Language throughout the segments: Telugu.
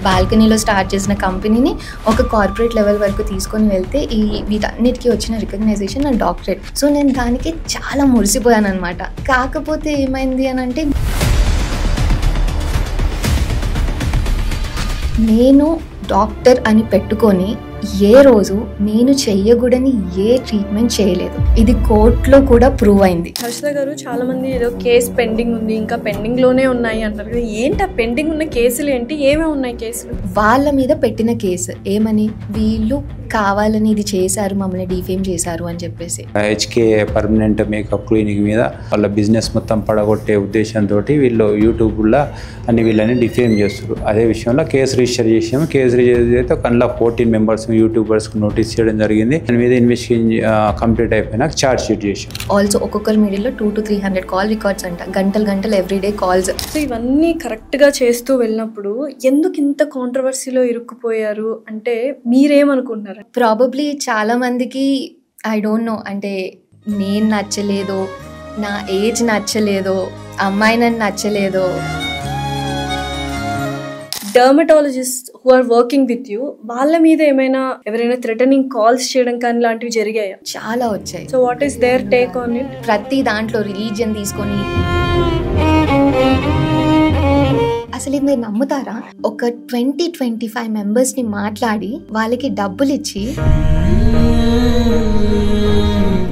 బాల్కనీలో స్టార్ట్ చేసిన కంపెనీని ఒక కార్పొరేట్ లెవెల్ వరకు తీసుకొని వెళ్తే వీటన్నిటికీ వచ్చిన రికగ్నైజేషన్ నా డాక్టరేట్. సో నేను దానికి చాలా మురిసిపోయాను అనమాట. కాకపోతే ఏమైంది అని అంటే, నేను డాక్టర్ అని పెట్టుకొని ఏ రోజు నేను చెయ్యకూడని ఏ ట్రీట్మెంట్ చేయలేదు. ఇది కోర్టులో కూడా ప్రూవ్ అయింది. హర్షిత గారు, చాలా మంది ఏదో కేసు పెండింగ్ ఉంది, ఇంకా పెండింగ్ లోనే ఉన్నాయి అంటారు కదా, ఏంటి ఆ పెండింగ్ ఉన్న కేసులు ఏంటి, ఏమేమి ఉన్నాయి కేసులు? వాళ్ళ మీద పెట్టిన కేసు ఏమని, వీళ్ళు కావాలని ఇది చేశారు, మమ్మల్ని డిఫేమ్ చేశారు అని చెప్పేసి. హెచ్కే పర్మనెంట్ మేకప్ క్లినిక్ మీద వాళ్ళ బిజినెస్ మొత్తం పడగొట్టే ఉద్దేశంతో వీళ్ళు యూట్యూబ్లో అన్ని వీళ్ళని డిఫేమ్ చేస్తారు. అదే విషయంలో కేసు రిజిస్టర్ చేసాము. కేసు రిజిస్టర్ అయితే ఒక 14 మెంబర్స్ యూట్యూబర్స్కి నోటీస్ చేయడం జరిగింది. దాని మీద ఇన్వెస్టిగేషన్ కంప్లీట్ అయిపోయినాక ఛార్జ్ షీట్ చేసాం. ఆల్సో ఒక్కొక్కరి మీడియాలో 200 to 300 కాల్ రికార్డ్స్ అంట, గంటలు ఎవ్రీడే కాల్స్. సో ఇవన్నీ కరెక్ట్గా చేస్తూ వెళ్ళినప్పుడు ఎందుకు ఇంత కాంట్రవర్సీలో ఇరుక్కుపోయారు అంటే మీరేమనుకుంటున్నారు? ప్రాబబ్లీ చాలా మందికి ఐ డోంట్ నో, అంటే నేను నచ్చలేదో, నా ఏజ్ నచ్చలేదో, అమ్మాయి నన్ను నచ్చలేదో. Dermatologist who are working with you, వాళ్ళ మీద ఏమైనా ఎవరైనా థ్రెటనింగ్ కాల్స్ చేయడం కానీ లాంటివి జరిగాయా? చాలా వచ్చాయి. So what is there take on it? ప్రతి దాంట్లో రిలీజియన్ తీసుకొని, అసలు మీరు నమ్ముతారా, ఒక 20-25 మెంబర్స్ని మాట్లాడి వాళ్ళకి డబ్బులు ఇచ్చి,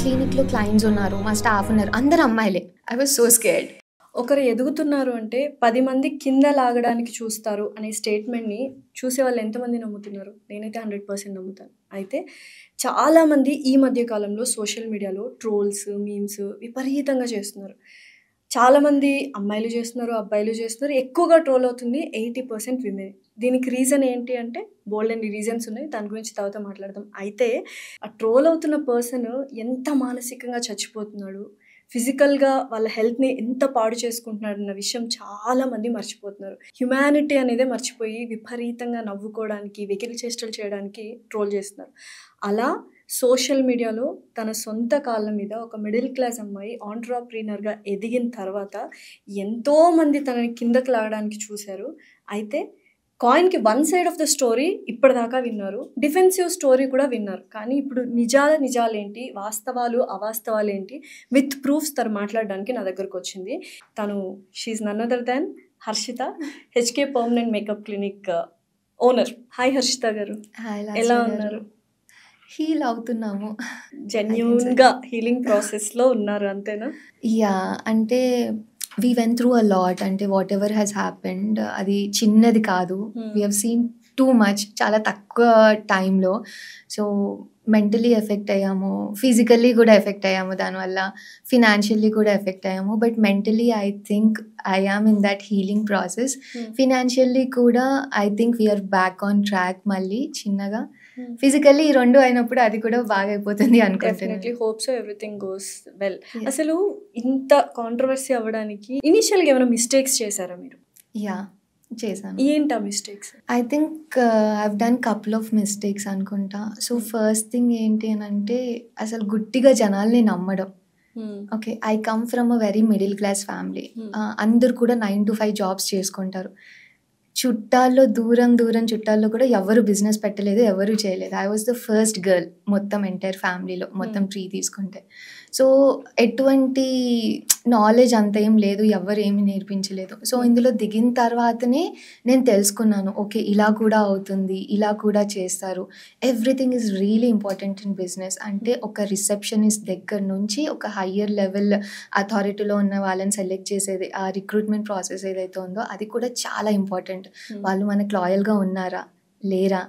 క్లినిక్లో క్లయింట్స్ ఉన్నారు, మా స్టాఫ్ ఉన్నారు, అందరు అమ్మాయిలే. I was so scared. ఒకరు ఎదుగుతున్నారు అంటే 10 మంది కింద లాగడానికి చూస్తారు అనే స్టేట్మెంట్ని చూసే వాళ్ళు ఎంతమంది నమ్ముతున్నారు? నేనైతే 100% నమ్ముతాను. అయితే చాలామంది ఈ మధ్యకాలంలో సోషల్ మీడియాలో ట్రోల్స్, మీమ్స్ విపరీతంగా చేస్తున్నారు. చాలామంది అమ్మాయిలు చేస్తున్నారు, అబ్బాయిలు చేస్తున్నారు. ఎక్కువగా ట్రోల్ అవుతుంది 80% విమెన్. దీనికి రీజన్ ఏంటి అంటే బోల్డ్ అండ్ రీజన్స్ ఉన్నాయి, దాని గురించి తర్వాత మాట్లాడదాం. అయితే ఆ ట్రోల్ అవుతున్న పర్సన్ ఎంత మానసికంగా చచ్చిపోతున్నాడు, ఫిజికల్గా వాళ్ళ హెల్త్ని ఎంత పాడు చేసుకుంటున్నాడు అన్న విషయం చాలామంది మర్చిపోతున్నారు. హ్యుమానిటీ అనేదే మర్చిపోయి విపరీతంగా నవ్వుకోవడానికి, వెకిలి చేష్టలు చేయడానికి ట్రోల్ చేస్తున్నారు. అలా సోషల్ మీడియాలో తన సొంత కాళ్ళ మీద ఒక మిడిల్ క్లాస్ అమ్మాయి ఆంట్రప్రీనర్గా ఎదిగిన తర్వాత ఎంతోమంది తనని కిందకి లాగడానికి చూశారు. అయితే కాయిన్కి 1 సైడ్ ఆఫ్ ద స్టోరీ ఇప్పటిదాకా విన్నారు, డిఫెన్సివ్ స్టోరీ కూడా విన్నారు. కానీ ఇప్పుడు నిజాలేంటి, వాస్తవాలు అవాస్తవాలు ఏంటి, విత్ ప్రూఫ్స్ తను మాట్లాడడానికి నా దగ్గరకు వచ్చింది. తను she's none other than Harshitha, HK permanent makeup clinic owner. Hi Harshitha garu, ఎలా ఉన్నారు? హీల్ అవుతున్నాము. జెన్యూన్గా హీలింగ్ ప్రాసెస్లో ఉన్నారు, అంతేనా? యా, అంటే we went through a lot. అంటే వాట్ ఎవర్ హ్యాస్ హ్యాపెండ్ అది చిన్నది కాదు. We have seen too much, చాలా తక్కువ టైంలో. సో మెంటలీ ఎఫెక్ట్ అయ్యాము, ఫిజికల్లీ కూడా ఎఫెక్ట్ అయ్యాము, దానివల్ల ఫినాన్షియల్లీ కూడా ఎఫెక్ట్ అయ్యాము. But mentally I think I am in that healing process. Financially కూడా I think we're back on track. మళ్ళీ చిన్నగా ఫిజికల్లీ ఈ రెండు అయినప్పుడు అది కూడా బాగా అయిపోతుంది అనుకుంటున్నాను. Hope so everything goes well. అసలు ఇంత కాంట్రవర్సీ అవ్వడానికి ఇనిషియల్గా ఏమైనా మిస్టేక్స్ చేశారా మీరు? యా, చేశాను. ఏంటా mistakes? I think I've done couple of mistakes అనుకుంటా. సో ఫస్ట్ థింగ్ ఏంటి అని అంటే, అసలు గుడ్డిగా జనాల్ని నమ్మడం. Okay, I come from a very middle class family. అందరు కూడా 9 to 5 జాబ్స్ చేసుకుంటారు. చుట్టాల్లో దూరం చుట్టాల్లో కూడా ఎవరు బిజినెస్ పెట్టలేదు, ఎవరు చేయలేదు. I was the first girl మొత్తం ఎంటైర్ ఫ్యామిలీలో, మొత్తం 3 తీసుకుంటే. సో ఎటువంటి నాలెడ్జ్ అంత ఏం లేదు, ఎవరు ఏమి నేర్పించలేదు. సో ఇందులో దిగిన తర్వాతనే నేను తెలుసుకున్నాను, ఓకే ఇలా కూడా అవుతుంది, ఇలా కూడా చేస్తారు. Everything is really important in business. అంటే ఒక రిసెప్షనిస్ట్ దగ్గర నుంచి ఒక హయ్యర్ లెవెల్ అథారిటీలో ఉన్న వాళ్ళని సెలెక్ట్ చేసేది, ఆ రిక్రూట్మెంట్ ప్రాసెస్ ఏదైతే ఉందో అది కూడా చాలా ఇంపార్టెంట్. వాళ్ళు మనకు లాయల్గా ఉన్నారా లేరా,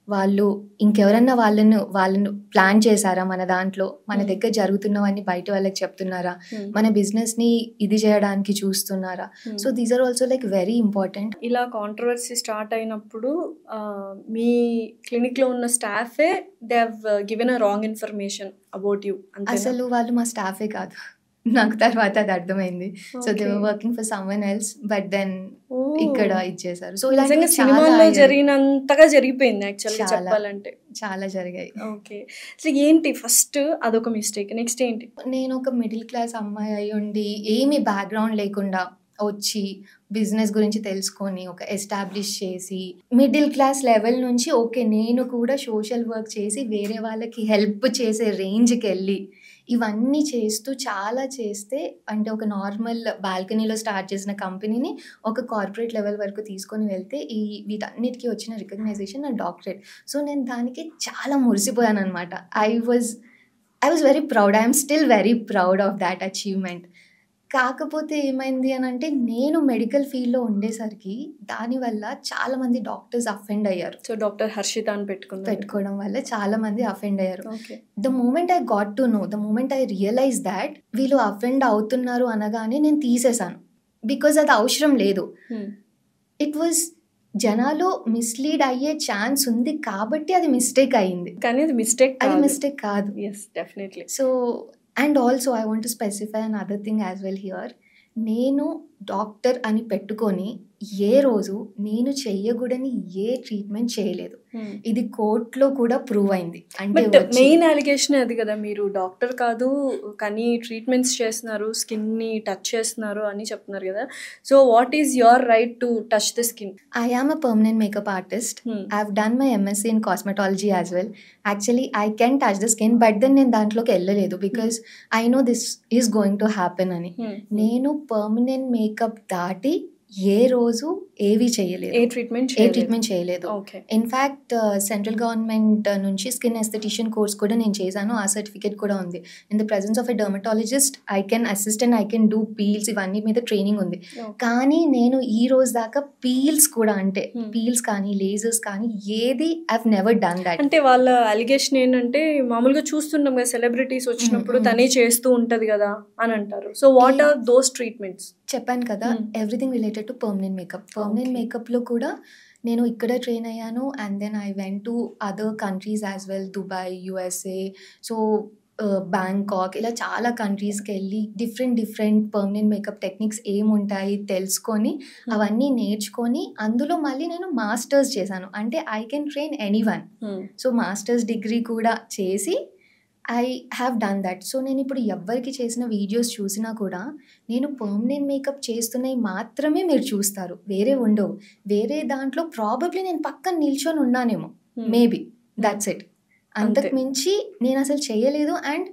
వాళ్ళు ఇంకెవరన్నా వాళ్ళను ప్లాన్ చేశారా, మన దాంట్లో మన దగ్గర జరుగుతున్నవన్నీ బయట వాళ్ళకి చెప్తున్నారా, మన బిజినెస్ని ఇది చేయడానికి చూస్తున్నారా. So these are also like very important. ఇలా కాంట్రవర్సీ స్టార్ట్ అయినప్పుడు మీ క్లినిక్లో ఉన్న స్టాఫే they have given a wrong information about you. అసలు వాళ్ళు మా స్టాఫే కాదు, నాకు తర్వాత అది అర్థమైంది. So they were working for someone else, but then ఇక్కడ ఇచ్చేసారు. సో ఇలా సినిమాలో జరిగినంతగా జరిగిపోయింది యాక్చువల్గా చెప్పాలంటే. చాలా జరిగాయి. ఓకే, సో ఏంటి ఫస్ట్ అదొక మిస్టేక్, నెక్స్ట్ ఏంటి? నేను ఒక మిడిల్ క్లాస్ అమ్మాయి అయి ఉండి ఏమి బ్యాక్గ్రౌండ్ లేకుండా వచ్చి బిజినెస్ గురించి తెలుసుకొని ఒక ఎస్టాబ్లిష్ చేసి మిడిల్ క్లాస్ లెవెల్ నుంచి ఓకే నేను కూడా సోషల్ వర్క్ చేసి వేరే వాళ్ళకి హెల్ప్ చేసే రేంజ్కి వెళ్ళి ఇవన్నీ చేస్తూ చాలా చేస్తే అంటే ఒక నార్మల్ బాల్కనీలో స్టార్ట్ చేసిన కంపెనీని ఒక కార్పొరేట్ లెవెల్ వరకు తీసుకొని వెళ్తే వీటన్నిటికీ వచ్చిన రికగ్నైజేషన్ నా డాక్టరేట్. సో నేను దానికి చాలా మురిసిపోయాను అనమాట. I was very proud. I'm still very proud of that achievement. కాకపోతే ఏమైంది అని అంటే నేను మెడికల్ ఫీల్డ్లో ఉండేసరికి దానివల్ల చాలా మంది డాక్టర్స్ అఫెండ్ అయ్యారు. సో డాక్టర్ హర్షిత అని పెట్టుకోవడం వల్ల చాలా మంది అఫెండ్ అయ్యారు. The moment I got to know, the moment I realise that వీళ్ళు అఫెండ్ అవుతున్నారు అనగానే నేను తీసేశాను. బికాజ్ అది అవసరం లేదు. ఇట్ వాజ్ జనాలు మిస్లీడ్ అయ్యే ఛాన్స్ ఉంది కాబట్టి అది మిస్టేక్ అయ్యింది, కానీ అది మిస్టేక్ కాదు. So and also I want to specify another thing as well here. నేను డాక్టర్ అని పెట్టుకొని ఏ రోజు నేను చెయ్యకూడని ఏ ట్రీట్మెంట్ చేయలేదు. ఇది కోర్టులో కూడా ప్రూవ్ అయింది. అంటే మెయిన్ అలిగేషన్ అది కదా, మీరు డాక్టర్ కాదు కానీ ట్రీట్మెంట్స్ చేస్తున్నారు, స్కిన్ ని టచ్ చేస్తున్నారు అని చెప్తున్నారు కదా. So what is your right to touch the skin? I am a permanent makeup artist. I have done my MSc in cosmetology as well. Actually I can touch the skin, but then నేను దాంట్లోకి వెళ్ళలేదు because I know this is going to happen అని. నేను పర్మనెంట్ మేకప్ దాటి ఏ రోజు ఏవి చేయలేదు, ఏ ట్రీట్మెంట్ చేయలేదు. ఇన్ఫ్యాక్ట్ సెంట్రల్ గవర్నమెంట్ నుంచి స్కిన్ ఎస్థెటిషియన్ కోర్స్ కూడా నేను చేశాను. ఆ సర్టిఫికేట్ కూడా ఉంది. In the presence of a dermatologist I can assist and I can do peels, ఇవన్నీ మీద ట్రైనింగ్ ఉంది. కానీ నేను ఈ రోజు దాకా పీల్స్ కూడా అంటే పీల్స్ కానీ లేజర్స్ కానీ ఏది I have never done that. అంటే వాళ్ళ అలిగేషన్ ఏంటంటే మామూలుగా చూస్తుంటాం కదా సెలబ్రిటీస్ వచ్చినప్పుడు తనే చేస్తూ ఉంటది కదా అని అంటారు. So what are those treatments? చెప్పాను కదా, everything related to permanent makeup. Permanent మేకప్లో కూడా నేను ఇక్కడ ట్రైన్ అయ్యాను and then I went to other countries as well, Dubai, USA, so Bangkok, ఇలా చాలా కంట్రీస్కి వెళ్ళి డిఫరెంట్ పర్మనెంట్ మేకప్ టెక్నిక్స్ ఏముంటాయి తెలుసుకొని అవన్నీ నేర్చుకొని అందులో మళ్ళీ నేను మాస్టర్స్ చేశాను. అంటే I can train anyone. So masters degree కూడా చేసి I have done that. So నేను ఇప్పుడు ఎవరికి చేసిన వీడియోస్ చూసినా కూడా నేను పర్మనెంట్ మేకప్ చేస్తున్నవి మాత్రమే మీరు చూస్తారు, వేరే ఉండవు. వేరే దాంట్లో ప్రాబబ్లీ నేను పక్కన నిల్చొని ఉన్నానేమో, మేబీ దట్స్ ఇట్. అంతకు మించి నేను అసలు చేయలేదు. అండ్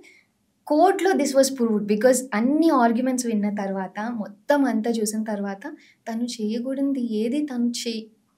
కోర్టులో దిస్ వాజ్ ప్రూవ్డ్ బికాజ్ అన్ని ఆర్గ్యుమెంట్స్ విన్న తర్వాత మొత్తం అంతా చూసిన తర్వాత తను చేయకూడదు ఏది తను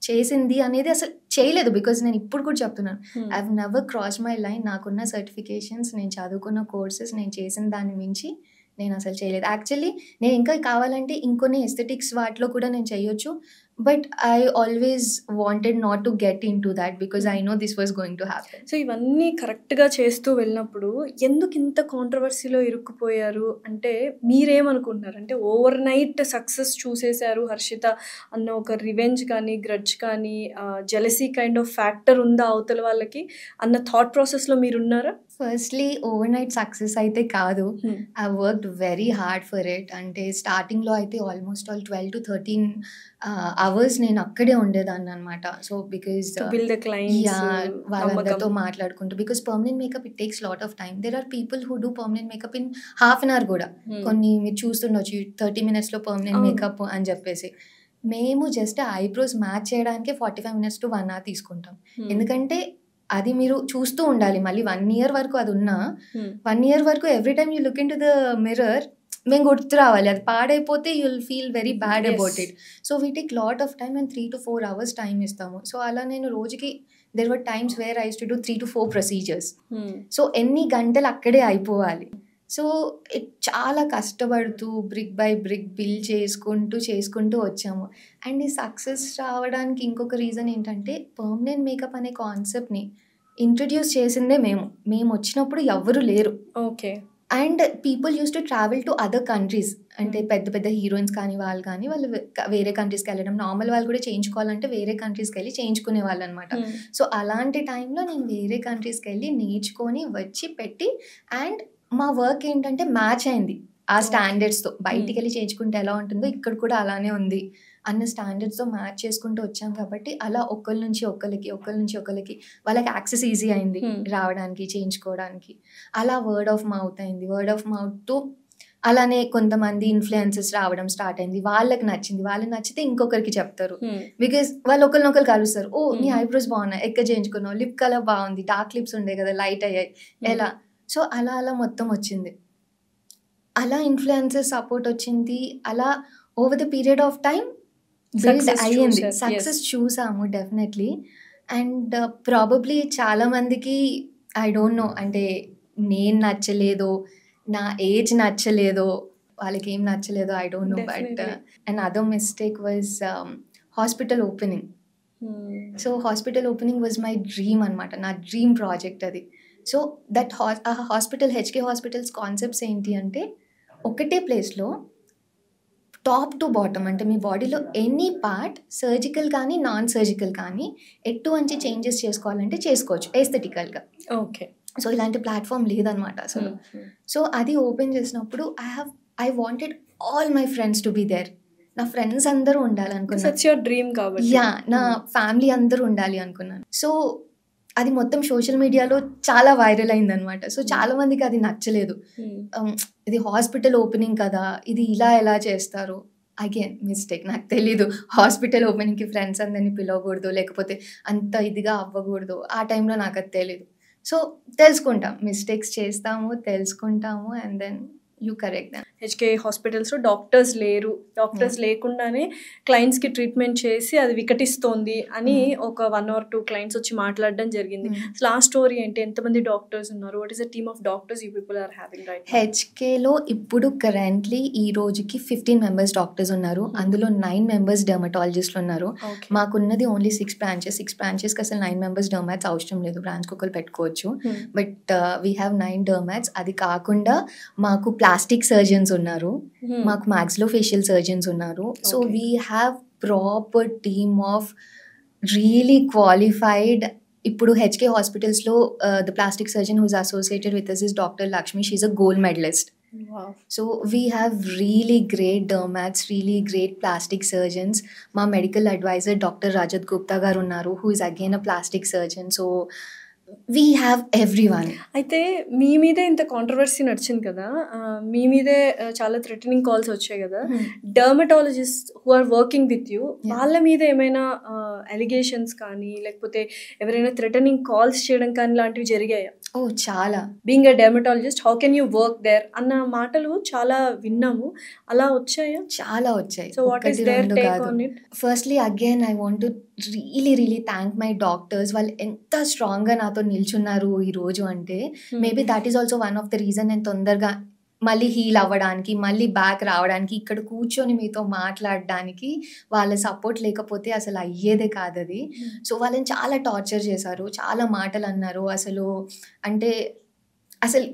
చేసింది అనేది అసలు చేయలేదు. బికాజ్ నేను ఇప్పుడు కూడా చెప్తున్నాను, I have never cross my line. నాకున్న సర్టిఫికేషన్స్, నేను చదువుకున్న కోర్సెస్, నేను చేసిన దాని మించి నేను అసలు చేయలేదు. యాక్చువల్లీ నేను ఇంకా కావాలంటే ఇంకొన్ని ఎస్థెటిక్స్ వాటిలో కూడా నేను చేయొచ్చు, but I always wanted not to get in to that because I know this was going to happen. So ఇవన్నీ కరెక్ట్గా చేస్తూ వెళ్ళినప్పుడు ఎందుకు ఇంత కాంట్రవర్సీలో ఇరుక్కుపోయారు అంటే మీరేమనుకుంటున్నారు? అంటే ఓవర్ నైట్ సక్సెస్ చూసేశారు హర్షిత అన్న ఒక రివెంజ్ కానీ గ్రడ్జ్ కానీ జెలసీ కైండ్ ఆఫ్ ఫ్యాక్టర్ ఉందా అవతల వాళ్ళకి అన్న థాట్ ప్రాసెస్లో మీరున్నారా? ఫస్ట్లీ ఓవర్ నైట్ సక్సెస్ అయితే కాదు. I worked very hard for it. అంటే స్టార్టింగ్లో అయితే ఆల్మోస్ట్ 12 to 13 అవర్స్ నేను అక్కడే ఉండేదాన్ని అనమాట. సో బికాజ్ వాళ్ళందరితో మాట్లాడుకుంటూ, because permanent makeup it takes lot of time. There are people who do permanent makeup in half an hour కూడా. కొన్ని మీరు చూస్తుండొచ్చు 30 minutes పర్మనెంట్ మేకప్ అని చెప్పేసి. మేము జస్ట్ ఐబ్రోస్ మ్యాచ్ చేయడానికి 45 minutes to 1 hour తీసుకుంటాం. ఎందుకంటే అది మీరు చూస్తూ ఉండాలి. మళ్ళీ 1 year వరకు అది ఉన్నా 1 year వరకు every time you look into the mirror మేము గుర్తు రావాలి. అది పాడైపోతే you will feel very bad about it. So we take lot of time and 3 to 4 hours time ఇస్తాము. సో అలా నేను రోజుకి there were times where I used to do 3 to 4 procedures. So ఎన్ని గంటలు అక్కడే అయిపోవాలి. సో చాలా కష్టపడుతూ బ్రిక్ బై బ్రిక్ బిల్డ్ చేసుకుంటూ వచ్చాము. అండ్ ఈ సక్సెస్ రావడానికి ఇంకొక రీజన్ ఏంటంటే పర్మనెంట్ మేకప్ అనే కాన్సెప్ట్ని ఇంట్రడ్యూస్ చేసిందే మేము వచ్చినప్పుడు ఎవ్వరూ లేరు. Okay. And people use to travel to other countries. అంటే పెద్ద హీరోయిన్స్ కానీ వాళ్ళు వేరే కంట్రీస్కి వెళ్ళడం, నార్మల్ వాళ్ళు కూడా చేయించుకోవాలంటే వేరే కంట్రీస్కి వెళ్ళి చేయించుకునే వాళ్ళు అనమాట. సో అలాంటి టైంలో నేను వేరే కంట్రీస్కి వెళ్ళి నేర్చుకొని వచ్చి పెట్టి అండ్ మా వర్క్ ఏంటంటే మ్యాచ్ అయింది ఆ స్టాండర్డ్స్తో. బయటికి వెళ్ళి చేయించుకుంటే ఎలా ఉంటుందో ఇక్కడ కూడా అలానే ఉంది అన్న స్టాండర్డ్స్తో మ్యాచ్ చేసుకుంటూ వచ్చాం. కాబట్టి అలా ఒకరి నుంచి ఒకరికి వాళ్ళకి యాక్సెస్ ఈజీ అయింది రావడానికి, చేయించుకోవడానికి. అలా వర్డ్ ఆఫ్ మౌత్ అయింది. వర్డ్ ఆఫ్ మౌత్ అలానే కొంతమంది ఇన్ఫ్లుయెన్సెస్ రావడం స్టార్ట్ అయింది, వాళ్ళకి నచ్చింది, వాళ్ళకి నచ్చితే ఇంకొకరికి చెప్తారు, బికాస్ వాళ్ళు ఒకరినొకరు కలుస్తారు, ఓ నీ ఐబ్రోస్ బాగున్నాయి, ఎక్కడ చేయించుకున్నావు, లిప్ కలర్ బాగుంది, డార్క్ లిప్స్ ఉండే కదా లైట్ అయ్యాయి, ఎలా. సో అలా అలా మొత్తం వచ్చింది, అలా ఇన్ఫ్లుయెన్సెస్ సపోర్ట్ వచ్చింది, అలా over the period of time build అయ్యింది, సక్సెస్ చూసాము డెఫినెట్లీ. అండ్ ప్రాబబ్లీ చాలా మందికి ఐ డోంట్ నో, అంటే నేను నచ్చలేదో, నా ఏజ్ నచ్చలేదో, వాళ్ళకి ఏం నచ్చలేదో I don't know. But and other mistake was hospital opening. So hospital opening was my dream అనమాట, నా డ్రీమ్ ప్రాజెక్ట్ అది. So that hospital, HK hospitals concepts ఏంటి అంటే, ఒకటే ప్లేస్లో టాప్ టు బాటమ్, అంటే మీ బాడీలో ఎనీ పార్ట్, సర్జికల్ కానీ నాన్ సర్జికల్ కానీ, ఎటువంటి చేంజెస్ చేసుకోవాలంటే చేసుకోవచ్చు ఎస్థెటికల్గా. ఓకే. సో ఇలాంటి ప్లాట్ఫామ్ లేదనమాట అసలు. సో అది ఓపెన్ చేసినప్పుడు I wanted all my friends to be there. నా ఫ్రెండ్స్ అందరూ ఉండాలనుకున్నాను, యా, నా ఫ్యామిలీ అందరూ ఉండాలి అనుకున్నాను. సో అది మొత్తం సోషల్ మీడియాలో చాలా వైరల్ అయిందనమాట. సో చాలా మందికి అది నచ్చలేదు, ఇది హాస్పిటల్ ఓపెనింగ్ కదా, ఇది ఇలా ఎలా చేస్తారు. అగైన్ మిస్టేక్, నాకు తెలీదు హాస్పిటల్ ఓపెనింగ్కి ఫ్రెండ్స్ అందరినీ పిలవకూడదు, లేకపోతే అంత ఇదిగా అవ్వకూడదు, ఆ టైంలో నాకు అది తెలీదు. సో తెలుసుకుంటాం, మిస్టేక్స్ చేస్తాము, తెలుసుకుంటాము, and then you correct them. HK హాస్పిటల్స్లో డాక్టర్స్ లేరు, డాక్టర్స్ లేకుండానే క్లయింట్స్కి ట్రీట్మెంట్ చేసి అది వికటిస్తోంది అని ఒక 1 or 2 క్లయింట్స్ వచ్చి మాట్లాడడం జరిగింది. అసలు ఆ స్టోరీ ఏంటి, ఎంతమంది డాక్టర్స్ ఉన్నారు, what is the team of doctors you people are having right? హెచ్కేలో ఇప్పుడు కరెంట్లీ ఈ రోజుకి 15 మెంబర్స్ డాక్టర్స్ ఉన్నారు, అందులో 9 మెంబర్స్ డెర్మటాలజిస్ట్లు ఉన్నారు. మాకున్నది ఓన్లీ 6 బ్రాంచెస్. 6 బ్రాంచెస్కి అసలు 9 మెంబర్స్ డెర్మాట్స్ అవసరం లేదు, బ్రాంచ్కి ఒకరు పెట్టుకోవచ్చు. But we have 9 dermats. అది కాకుండా మాకు ప్లాస్టిక్ సర్జన్స్ ఉన్నారు, మాకు మ్యాక్సిలోఫేషియల్ సర్జన్స్ ఉన్నారు. So we have proper team of really qualified. ఇప్పుడు హెచ్కే హాస్పిటల్స్లో the plastic surgeon who's associated with us is doctor Lakshmi. She is a gold medalist. So we have really great dermats, really great plastic surgeons. మా medical advisor doctor Rajat Gupta గారు ఉన్నారు, who is again a plastic surgeon. So we have everyone. అయితే మీ మీదే ఇంత కాంట్రవర్సీ నడిచింది కదా, మీ మీదే చాలా థ్రెటనింగ్ కాల్స్ వచ్చాయి కదా, dermatologist who are working with you, వాళ్ళ మీద ఏమైనా అలిగేషన్స్ కానీ, లేకపోతే ఎవరైనా థ్రెటనింగ్ కాల్స్ చేయడం కానీ లాంటివి జరిగాయా? ఓ చాలా. Being a dermatologist how can you work there అన్న మాటలు చాలా విన్నాము, అలా వచ్చాయా? చాలా వచ్చాయి. So what is there take on it? Firstly again I want to really thank my doctors. వాళ్ళు ఎంత స్ట్రాంగ్గా నాతో నిల్చున్నారు ఈరోజు అంటే, maybe that is also one of the reason నేను తొందరగా మళ్ళీ హీల్ అవ్వడానికి, మళ్ళీ బ్యాక్ రావడానికి, ఇక్కడ కూర్చొని మీతో మాట్లాడడానికి వాళ్ళ సపోర్ట్ లేకపోతే అసలు అయ్యేదే కాదు అది. సో వాళ్ళని చాలా టార్చర్ చేశారు, చాలా మాటలు అన్నారు. అసలు అంటే అసలు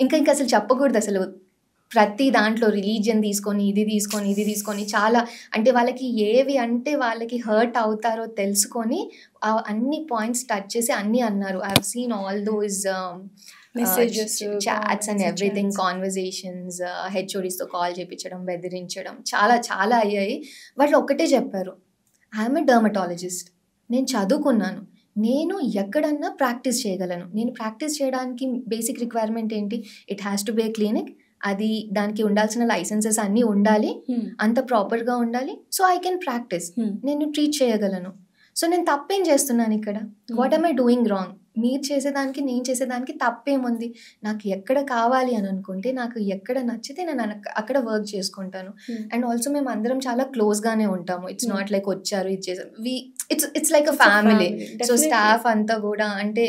ఇంకా అసలు చెప్పకూడదు. అసలు ప్రతి దాంట్లో రిలీజియన్ తీసుకొని, ఇది తీసుకొని చాలా, అంటే వాళ్ళకి ఏవి అంటే వాళ్ళకి హర్ట్ అవుతారో తెలుసుకొని అన్ని పాయింట్స్ టచ్ చేసి అన్నీ అన్నారు. I have seen all those messages, chats and everything, conversations, హెచ్ఓడీస్తో కాల్ చేయించడం, బెదిరించడం, చాలా చాలా అయ్యాయి. వాళ్ళు ఒక్కటే చెప్పారు, ఐఎమ్ ఎ డర్మటాలజిస్ట్, నేను చదువుకున్నాను, నేను ఎక్కడన్నా ప్రాక్టీస్ చేయగలను. నేను ప్రాక్టీస్ చేయడానికి బేసిక్ రిక్వైర్మెంట్ ఏంటి, it has to be a clinic, అది దానికి ఉండాల్సిన లైసెన్సెస్ అన్నీ ఉండాలి, అంత ప్రాపర్గా ఉండాలి. సో ఐ కెన్ ప్రాక్టీస్, నేను ట్రీట్ చేయగలను. సో నేను తప్పేం చేస్తున్నాను ఇక్కడ, what am I doing wrong? మీరు చేసేదానికి నేను చేసేదానికి తప్పేముంది? నాకు ఎక్కడ కావాలి అని అనుకుంటే, నాకు ఎక్కడ నచ్చితే నేను అక్కడ వర్క్ చేసుకుంటాను. అండ్ ఆల్సో మేము అందరం చాలా క్లోజ్గానే ఉంటాము. ఇట్స్ నాట్ లైక్ వచ్చారు ఇది చేసాం, it's like a family. So staff అంతా కూడా, అంటే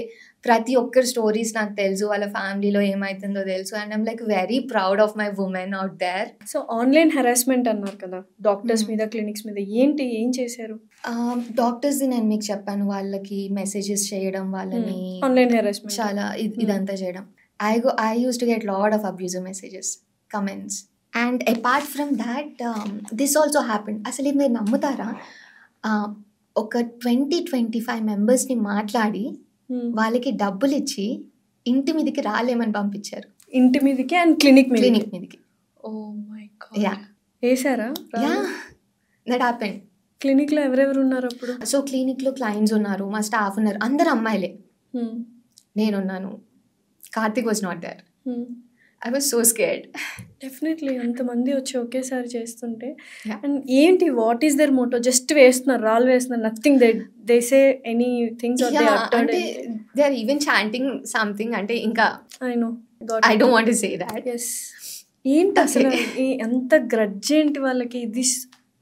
ప్రతి ఒక్కరి స్టోరీస్ నాకు తెలుసు, వాళ్ళ ఫ్యామిలీలో ఏమవుతుందో తెలుసు. And I'm like very proud of my women out there. So online harassment అన్నారు కదా, డాక్టర్స్ మీద, క్లినిక్స్ మీద, ఏం చేశారు? డాక్టర్స్ది నేను మీకు చెప్పాను, వాళ్ళకి మెసేజెస్ చేయడం, వాళ్ళని ఆన్లైన్ హెరాస్మెంట్ చాలా ఇదంతా చేయడం. I used to get lot of abusive messages, comments, and apart from that this also happened. అసలు ఇది మీరు నమ్ముతారా, ఒక 20-25 మెంబర్స్ని మాట్లాడి వాళ్ళకి డబ్బులు ఇచ్చి ఇంటి మీదకి రాలేమని పంపించారు. ఇంటి మీదకి అండ్ క్లినిక్ మీదకి. Oh my god. యా, వేసారా? Yeah, that happened. క్లినిక్లో ఎవరెవరు ఉన్నారు అప్పుడు? సో క్లినిక్లో క్లయింట్స్ ఉన్నారు, మా స్టాఫ్ ఉన్నారు, అందరు అమ్మాయిలే. నేనున్నాను, Karthik was not there. I was so scared. Definitely అంతమంది వచ్చి ఒకేసారి చేస్తుంటే Yeah. అండ్ ఏంటి what is their motto? Just వేస్తున్నారు, రాళ్ళు వేస్తున్నారు, nothing they say any things are they అంటే they are even chanting something. అంటే ఇంకా I know I don't want to say that. Yes. ఏంటి అసలు ఎంత గ్రడ్జ్ ఏంటి వాళ్ళకి? ఇది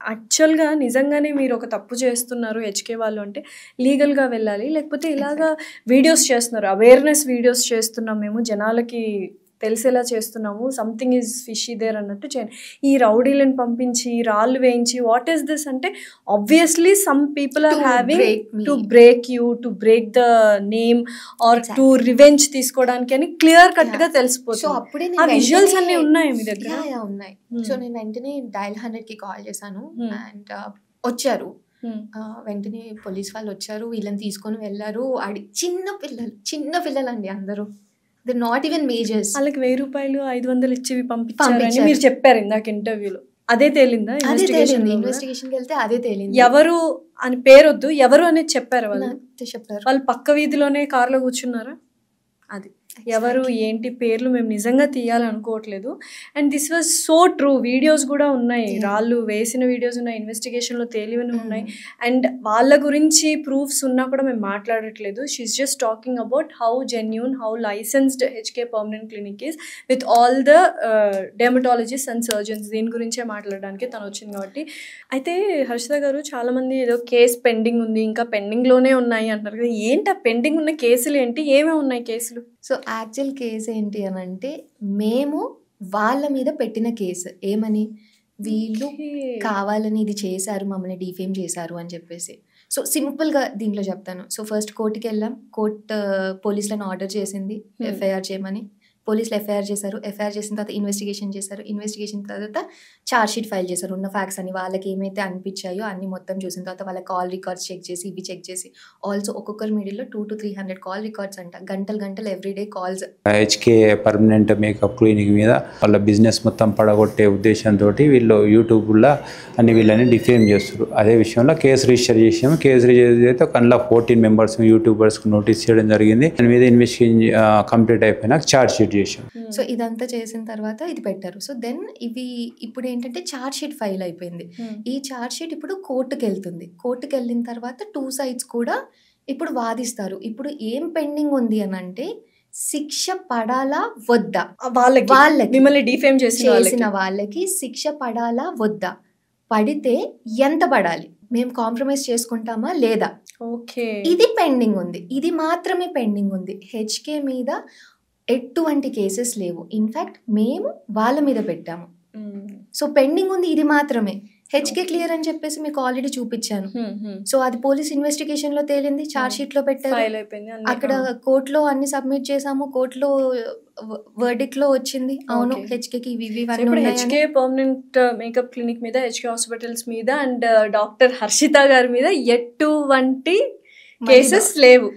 యాక్చువల్గా నిజంగానే మీరు ఒక తప్పు చేస్తున్నారు హెచ్కే వాళ్ళు అంటే లీగల్గా వెళ్ళాలి, లేకపోతే ఇలాగా వీడియోస్ చేస్తున్నారు, అవేర్నెస్ వీడియోస్ చేస్తున్నాం మేము, జనాలకి తెలిసేలా చేస్తున్నాము, సంథింగ్ ఈజ్ ఫిషీ దేర్ అన్నట్టు చేయండి. ఈ రౌడీలను పంపించి రాళ్ళు వేయించి వాట్ ఈస్ దిస్ అంటే obviously some people are having to break you, to break the name or to revenge తీసుకోవడానికి అని క్లియర్ కట్ గా తెలిసిపోతుంది. సో అప్పుడే ఆ విజువల్స్ అన్ని ఉన్నాయి మీ దగ్గర? ఉన్నాయి. సో నేను వెంటనే డయల్ 100కి కాల్ చేశాను అండ్ వచ్చారు. వెంటనే పోలీస్ వాళ్ళు వచ్చారు, వీళ్ళని తీసుకొని వెళ్ళారు. చిన్న పిల్లలు అండి అందరూ, దే నాట్ ఈవెన్ మేజర్స్. వాళ్ళకి 1000 రూపాయలు 500 ఇచ్చి పంపించారని మీరు చెప్పారు ఇందాక ఇంటర్వ్యూలో. అదే తేలిందా? ఇన్వెస్టిగేషన్కి వెళ్తే అదే తేలింది. ఎవరు అని పేరొద్దు, ఎవరు అనేది చెప్పారు వాళ్ళు? చెప్పారు. వాళ్ళు పక్క వీధిలోనే కార్లో కూర్చున్నారా? అది ఎవరు ఏంటి పేర్లు మేము నిజంగా తీయాలనుకోవట్లేదు. And this was so true. Videos కూడా ఉన్నాయి, రాళ్ళు వేసిన వీడియోస్ ఉన్నాయి, ఇన్వెస్టిగేషన్లో తేలివని ఉన్నాయి. అండ్ వాళ్ళ గురించి ప్రూఫ్స్ ఉన్నా కూడా మేము మాట్లాడట్లేదు. She's just talking about how genuine, how licensed HK permanent clinic is with all the dermatologist and surgeons. దీని గురించే మాట్లాడడానికి తను వచ్చింది కాబట్టి. అయితే హర్షిత గారు, చాలామంది ఏదో కేసు పెండింగ్ ఉంది, ఇంకా పెండింగ్లోనే ఉన్నాయి అంటారు కదా, ఏంటి ఆ పెండింగ్ ఉన్న కేసులు ఏంటి, ఏమేమి ఉన్నాయి కేసులు? సో యాక్చువల్ కేసు ఏంటి అని అంటే, మేము వాళ్ళ మీద పెట్టిన కేసు ఏమని, వీళ్ళు కావాలని ఇది చేశారు, మమ్మల్ని డిఫేమ్ చేశారు అని చెప్పేసి. సో సింపుల్గా దీంట్లో చెప్తాను. సో ఫస్ట్ కోర్టుకి వెళ్ళాం, కోర్టు పోలీసులను ఆర్డర్ చేసింది ఎఫ్ఐఆర్ చేయమని. పోలీసులు ఎఫ్ఐఆర్ చేశారు. ఎఫ్ఐఆర్ చేసిన తర్వాత ఇన్వెస్టిగేషన్ చేశారు. ఇన్వెస్టిగేషన్ తర్వాత ఛార్జ్ షీట్ ఫైల్ చేశారు. ఉన్న ఫ్యాక్ట్స్ అని వాళ్ళకి ఏమైతే అనిపించాయో అన్ని మొత్తం చూసిన తర్వాత వాళ్ళ కాల్ రికార్డ్స్ చెక్ చేసి, ఇవి చెక్ చేసి, ఆల్సో ఒక్కొక్కరి మిడిల్లో 200 to 300 కాల్ రికార్డ్స్ అంట, గంటలు everyday calls. HK permanent makeup clinic మీద వాళ్ళ బిజినెస్ మొత్తం పడగొట్టే ఉద్దేశంతో వీళ్ళు యూట్యూబ్లో అన్ని వీళ్ళని డిఫేమ్ చేస్తారు. అదే విషయంలో కేసు రిజిస్టర్ చేసాము. కేసు రిజిస్టర్ అయితే ఒక 14 మెంబర్స్ యూట్యూబర్స్కి నోటీస్ చేయడం జరిగింది. దాని మీద ఇన్వెస్టిగేషన్ కంప్లీట్ అయిపోయినాక ఛార్జ్ షీట్ చేసాం. సో ఇదంతా చేసిన తర్వాత ఇది పెట్టారు. సో దెన్ ఇవి ఇప్పుడు ఏంటంటే ఛార్జ్ షీట్ ఫైల్ అయిపోయింది. ఈ ఛార్జ్ షీట్ ఇప్పుడు కోర్టుకి వెళ్తుంది. కోర్టుకి వెళ్ళిన తర్వాత 2 sides కూడా ఇప్పుడు వాదిస్తారు. ఇప్పుడు ఏం పెండింగ్ ఉంది అని అంటే, శిక్ష పడాలా వద్దా, వాళ్ళకి మిమ్మల్ని డిఫేమ్ చేసిన వాళ్ళకి శిక్ష పడాలా వద్దా, పడితే ఎంత పడాలి, మేము కాంప్రమైజ్ చేసుకుంటామా లేదా, ఓకే, ఇది పెండింగ్ ఉంది. ఇది మాత్రమే పెండింగ్ ఉంది. హెచ్కే మీద ఎటువంటి కేసెస్ లేవు. ఇన్ఫ్యాక్ట్ మేము వాళ్ళ మీద పెట్టాము. సో పెండింగ్ ఉంది ఇది మాత్రమే. హెచ్కే క్లియర్ అని చెప్పేసి మీకు ఆల్రెడీ చూపించాను. సో అది పోలీస్ ఇన్వెస్టిగేషన్ లో తేలింది, ఛార్జ్ షీట్ లో పెట్టారు, అక్కడ కోర్టులో అన్ని సబ్మిట్ చేసాము, కోర్టులో వర్డిక్ట్ లో వచ్చింది అవును హెచ్కేకి ఇవి. హెచ్కే పర్మనెంట్ మేకప్ క్లినిక్ మీద, హెచ్కే హాస్పిటల్స్ మీద అండ్ డాక్టర్ హర్షిత గారి మీద ఎటువంటి కేసెస్ లేవు.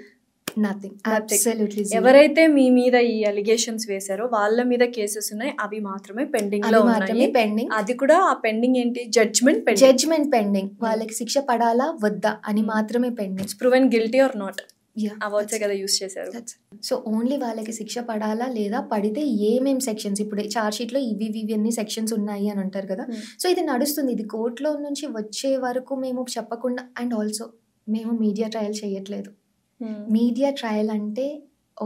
Nothing, absolutely. ఎవరైతే మీ మీద ఈ అలిగేషన్స్ వేశారో వాళ్ళ మీద కేసెస్ ఉన్నాయి, అవి మాత్రమే పెండింగ్ లో ఉన్నాయి. పెండింగ్. అది కూడా ఆ పెండింగ్ ఏంటి, జడ్జ్మెంట్ పెండింగ్. వాళ్ళకి శిక్ష పడాలా వద్దా అని మాత్రమే pending. Proven guilty are not, ఆ వర్డ్స్ కదా యూస్ చేశారు. సో ఓన్లీ వాళ్ళకి శిక్ష పడాలా లేదా, పడితే ఏమేం సెక్షన్స్, ఇప్పుడు ఛార్జ్ షీట్ లో ఇవి అన్ని సెక్షన్స్ ఉన్నాయి అని అంటారు కదా. సో ఇది నడుస్తుంది, ఇది కోర్టులో నుంచి వచ్చే వరకు మేము చెప్పకుండా. అండ్ ఆల్సో మేము మీడియా ట్రయల్ చేయట్లేదు. మీడియా ట్రయల్ అంటే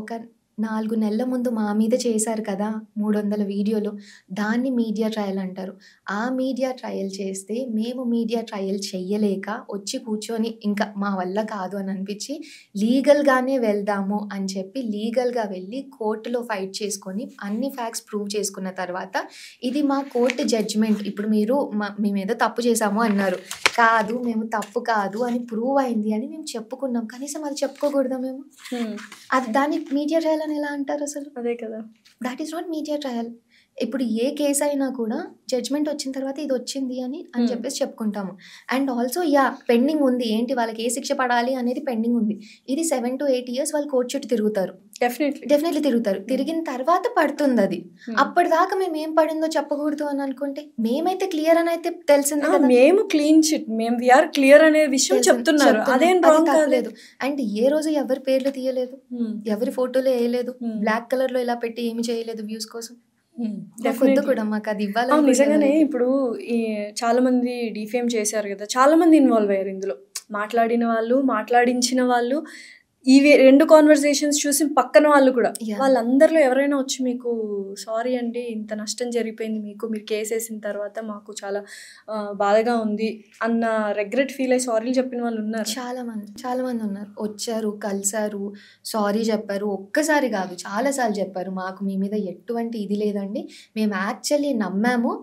ఒక 4 నెలల ముందు మా మీద చేశారు కదా 300 వీడియోలు, దాన్ని మీడియా ట్రయల్ అంటారు. ఆ మీడియా ట్రయల్ చేస్తే మేము మీడియా ట్రయల్ చెయ్యలేక వచ్చి కూర్చొని ఇంకా మా వల్ల కాదు అని అనిపించి లీగల్గానే వెళ్దాము అని చెప్పి లీగల్గా వెళ్ళి కోర్టులో ఫైట్ చేసుకొని అన్ని ఫ్యాక్ట్స్ ప్రూవ్ చేసుకున్న తర్వాత ఇది మా కోర్టు జడ్జిమెంట్. ఇప్పుడు మీరు మేము ఏదో తప్పు చేసాము అన్నారు, కాదు మేము తప్పు కాదు అని ప్రూవ్ అయింది అని మేము చెప్పుకున్నాం. కనీసం అది చెప్పుకోకూడదా మేము? అది దాన్ని మీడియా ట్రయల్ అని ఎలా అంటారు అసలు? అదే కదా, that is not media trial. ఇప్పుడు ఏ కేసు అయినా కూడా జడ్జ్మెంట్ వచ్చిన తర్వాత ఇది వచ్చింది అని చెప్పేసి చెప్పుకుంటాము. అండ్ ఆల్సో పెండింగ్ ఉంది ఏంటి, వాళ్ళకి ఏ శిక్ష పడాలి అనేది పెండింగ్ ఉంది. ఇది 7 to 8 years వాళ్ళు కోర్టు చుట్టూ తిరుగుతారు, డెఫినెట్లీ తిరుగుతారు. తిరిగిన తర్వాత పడుతుంది అది. అప్పటిదాకా మేము ఏం పడిందో చెప్పకూడదు అని అనుకుంటే, మేమైతే క్లియర్ అని అయితే తెలిసింది కదా, మేము క్లీన్ చిట్, మేము వీఆర్ క్లియర్ అనే విషయం చెప్తున్నారు, అదేం రాంగ్ కాలేదు. అండ్ ఏ రోజు ఎవరి పేర్లు తీయలేదు, ఎవరి ఫోటోలు వేయలేదు, బ్లాక్ కలర్ లో ఇలా పెట్టి ఏమి చేయలేదు వ్యూస్ కోసం. వద్దు కూడా మాకు అది ఇవ్వాలి. నిజంగానే ఇప్పుడు ఈ చాలా మంది డిఫేమ్ చేశారు కదా, చాలా మంది ఇన్వాల్వ్ అయ్యారు ఇందులో. మాట్లాడిన వాళ్ళు, మాట్లాడించిన వాళ్ళు, ఈ 2 కాన్వర్సేషన్స్ చూసి పక్కన వాళ్ళు కూడా, వాళ్ళందరిలో ఎవరైనా వచ్చి మీకు సారీ అండి ఇంత నష్టం జరిగిపోయింది మీకు, మీరు కేసు వేసిన తర్వాత మాకు చాలా బాధగా ఉంది అన్న రెగ్రెట్ ఫీల్ అయ్యి సారీలు చెప్పిన వాళ్ళు ఉన్నారు? చాలా మంది ఉన్నారు. వచ్చారు, కలిసారు, సారీ చెప్పారు. ఒక్కసారి కాదు, చాలాసార్లు చెప్పారు. మాకు మీ మీద ఎటువంటి ఇది లేదండి, మేము యాక్చువల్లీ నమ్మాము,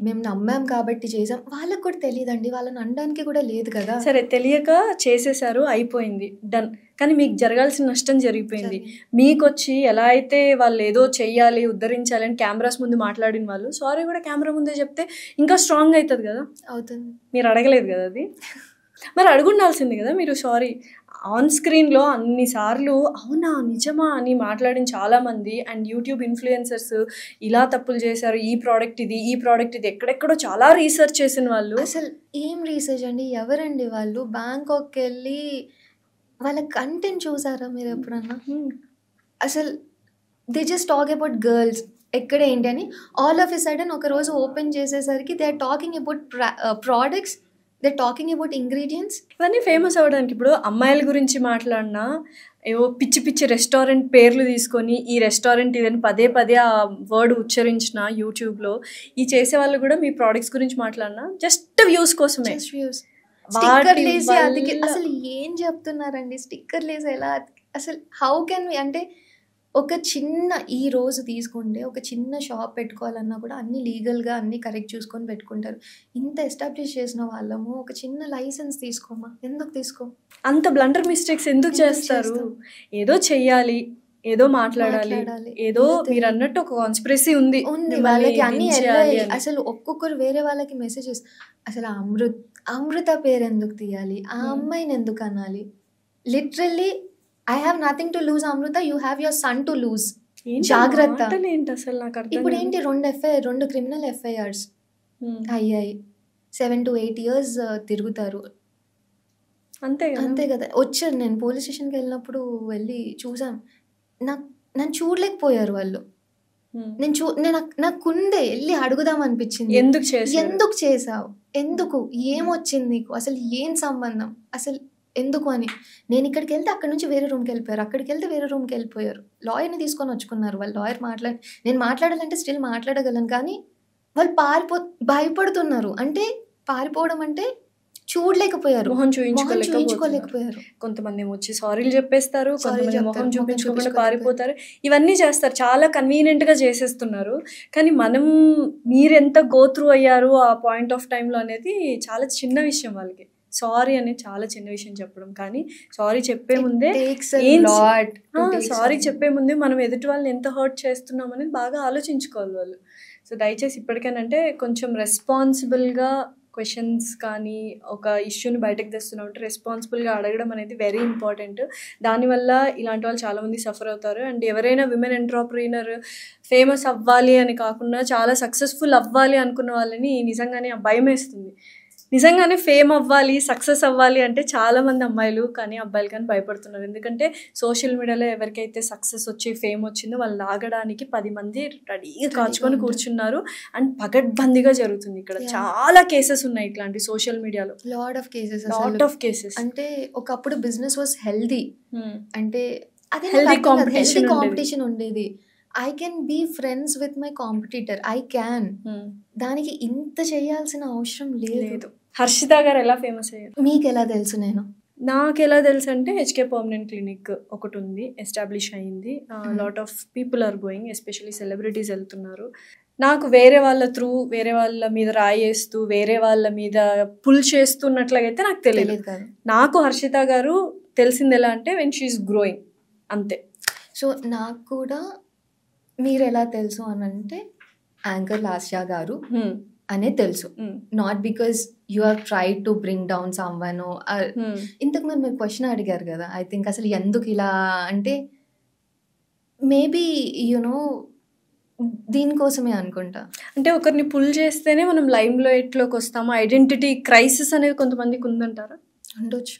మేము నమ్మాం కాబట్టి చేసాం. వాళ్ళకి కూడా తెలియదండి, వాళ్ళని అనడానికి కూడా లేదు కదా. సరే, తెలియక చేసేసారు, అయిపోయింది, డన్. కానీ మీకు జరగాల్సిన నష్టం జరిగిపోయింది. మీకు వచ్చి ఎలా అయితే వాళ్ళు ఏదో చెయ్యాలి, ఉద్ధరించాలి అని కెమెరాస్ ముందు మాట్లాడిన వాళ్ళు సారీ కూడా కెమెరా ముందే చెప్తే ఇంకా స్ట్రాంగ్ అవుతుంది కదా. అవుతుంది. మీరు అడగలేదు కదా అది, మరి అడుగుండాల్సింది కదా మీరు. సారీ ఆన్ స్క్రీన్లో అన్నిసార్లు అవునా నిజమా అని మాట్లాడిన చాలామంది, అండ్ యూట్యూబ్ ఇన్ఫ్లుయెన్సర్స్ ఇలా తప్పులు చేశారు, ఈ ప్రోడక్ట్ ఇది, ఈ ప్రోడక్ట్ ఇది, ఎక్కడెక్కడో చాలా రీసెర్చ్ చేసిన వాళ్ళు. అసలు ఏం రీసెర్చ్ అండి, ఎవరండి వాళ్ళు? బ్యాంకాక్కి వెళ్ళి వాళ్ళ కంటెంట్ చూసారా మీరు ఎప్పుడన్నా? అసలు they just talk about girls ఎక్కడ ఏంటి అని. ఆల్ ఆఫ్ ఎ సడన్ ఒక రోజు ఓపెన్ చేసేసరికి they are talking about products, they talking about ingredients. ఇవన్నీ ఫేమస్ అవ్వడానికి ఇప్పుడు అమ్మాయిల గురించి మాట్లాడినా, ఏవో పిచ్చి పిచ్చి రెస్టారెంట్ పేర్లు తీసుకొని ఈ రెస్టారెంట్ ఇదని పదే పదే ఆ వర్డ్ ఉచ్చరించిన యూట్యూబ్లో ఈ చేసే వాళ్ళు కూడా మీ ప్రోడక్ట్స్ గురించి మాట్లాడినా జస్ట్ వ్యూస్ కోసమే. స్టిక్కర్ లేసి అతికి అసలు ఏం చెప్తున్నారండి? స్టిక్కర్ లేసి ఎలా అసలు హౌ కెన్ వి అంటే ఒక చిన్న ఈ రోజు తీసుకుంటే ఒక చిన్న షాప్ పెట్టుకోవాలన్నా కూడా అన్ని లీగల్గా అన్ని కరెక్ట్ చూసుకొని పెట్టుకుంటారు. ఇంత ఎస్టాబ్లిష్ చేసిన వాళ్ళము ఒక చిన్న లైసెన్స్ తీసుకోమా, ఎందుకు తీసుకో? అంత బ్లండర్ మిస్టేక్స్ ఎందుకు చేస్తారు? ఏదో చెయ్యాలి, ఏదో మాట్లాడాలి, ఏదో మీరు అన్నట్టు ఒక కాన్స్పిరసీ ఉంది వాళ్ళకి అన్ని. అసలు ఒక్కొక్కరు వేరే వాళ్ళకి మెసేజెస్, అసలు అమృత పేరు ఎందుకు తీయాలి, ఆ అమ్మాయిని ఎందుకు అనాలి? Literally I have nothing to lose, Amruta. You have your son to lose. జాగ్రత్త. ఇప్పుడు ఏంటి 2 క్రిమినల్ ఎఫ్ఐఆర్స్ అయ్యాయి. 7 to 8 years తిరుగుతారు. అంతే కదా. వచ్చారు, నేను పోలీస్ స్టేషన్కి వెళ్ళినప్పుడు వెళ్ళి చూసాం. నన్ను చూడలేకపోయారు వాళ్ళు. నాకుందే వెళ్ళి అడుగుదాం అనిపించింది, ఎందుకు చేసావు, ఎందుకు, ఏమొచ్చింది నీకు, అసలు ఏం సంబంధం, అసలు ఎందుకు అని. నేను ఇక్కడికి వెళ్తే అక్కడ నుంచి వేరే రూమ్కి వెళ్ళిపోయారు, అక్కడికి వెళ్తే వేరే రూమ్కి వెళ్ళిపోయారు. లాయర్ని తీసుకొని వచ్చుకున్నారు. వాళ్ళు లాయర్ నేను మాట్లాడాలంటే స్టిల్ మాట్లాడగలను, కానీ వాళ్ళు భయపడుతున్నారు. అంటే పారిపోవడం అంటే చూడలేకపోయారు, మొహం చూయించుకోలేకపోయారు. కొంతమంది వచ్చి సారీలు చెప్పేస్తారు, కొంతమంది మొహం చూపించుకోకుండా పారిపోతారు. ఇవన్నీ చేస్తారు, చాలా కన్వీనియంట్ గా చేసేస్తున్నారు. కానీ మీరెంత గో త్రూ అయ్యారు ఆ పాయింట్ ఆఫ్ టైంలో అనేది చాలా చిన్న విషయం. వాళ్ళకి సారీ అనేది చాలా చిన్న విషయం చెప్పడం. కానీ సారీ చెప్పే ముందే మనం ఎదుటి వాళ్ళని ఎంత హర్ట్ చేస్తున్నాం అనేది బాగా ఆలోచించుకోవాలి వాళ్ళు. సో దయచేసి ఇప్పటికేనంటే కొంచెం రెస్పాన్సిబుల్గా క్వశ్చన్స్ కానీ ఒక ఇష్యూని బయటకు తెస్తున్నామంటే రెస్పాన్సిబుల్గా అడగడం అనేది వెరీ ఇంపార్టెంట్. దానివల్ల ఇలాంటి వాళ్ళు చాలామంది సఫర్ అవుతారు. అండ్ ఎవరైనా విమెన్ ఎంటర్‌ప్రెన్యూర్ ఫేమస్ అవ్వాలి అని కాకుండా చాలా సక్సెస్ఫుల్ అవ్వాలి అనుకున్న వాళ్ళని నిజంగానే భయం వేస్తుంది. నిజంగానే ఫేమ్ అవ్వాలి, సక్సెస్ అవ్వాలి అంటే చాలామంది అమ్మాయిలు కానీ అబ్బాయిలు కానీ భయపడుతున్నారు. ఎందుకంటే సోషల్ మీడియాలో ఎవరికైతే సక్సెస్ వచ్చి ఫేమ్ వచ్చిందో వాళ్ళు లాగడానికి 10 మంది రెడీగా కాచుకొని కూర్చున్నారు. అండ్ పగడ్బందీగా జరుగుతుంది. ఇక్కడ చాలా కేసెస్ ఉన్నాయి ఇట్లాంటి సోషల్ మీడియాలో. Lot of cases. అంటే ఒకప్పుడు బిజినెస్ వాజ్ హెల్దీ, అంటే అదే హెల్దీ కాంపిటీషన్ ఉండేది. I can be friends with my competitor. I can. దానికి ఇంత చేయాల్సిన అవసరం లేదు. హర్షిత గారు ఎలా ఫేమస్ అయ్యారు మీకు ఎలా తెలుసు? నాకు ఎలా తెలుసు అంటే హెచ్కే పర్మనెంట్ క్లినిక్ ఒకటి ఉంది, ఎస్టాబ్లిష్ అయ్యింది. Lot of people are going, especially celebrities వెళ్తున్నారు. నాకు వేరే వాళ్ళ త్రూ వేరే వాళ్ళ మీద రాయేస్తూ వేరే వాళ్ళ మీద పుల్ చేస్తున్నట్లయితే నాకు తెలియదు. నాకు హర్షిత గారు తెలిసింది ఎలా అంటే వెన్ షీ ఈస్ గ్రోయింగ్, అంతే. సో నాకు కూడా మీరు ఎలా తెలుసు అని అంటే యాంకర్ లాస్యా గారు అనే తెలుసు. Not because you have tried to bring down someone. ఇంతకు మీరు క్వశ్చన్ అడిగారు కదా, ఐ థింక్ అసలు ఎందుకు ఇలా అంటే మేబీ యునో దీనికోసమే అనుకుంటా. అంటే ఒకరిని పుల్ చేస్తేనే మనం లైమ్ లైట్లోకి వస్తాము. ఐడెంటిటీ క్రైసిస్ అనేది కొంతమందికి ఉందంటారా? ఉండొచ్చు.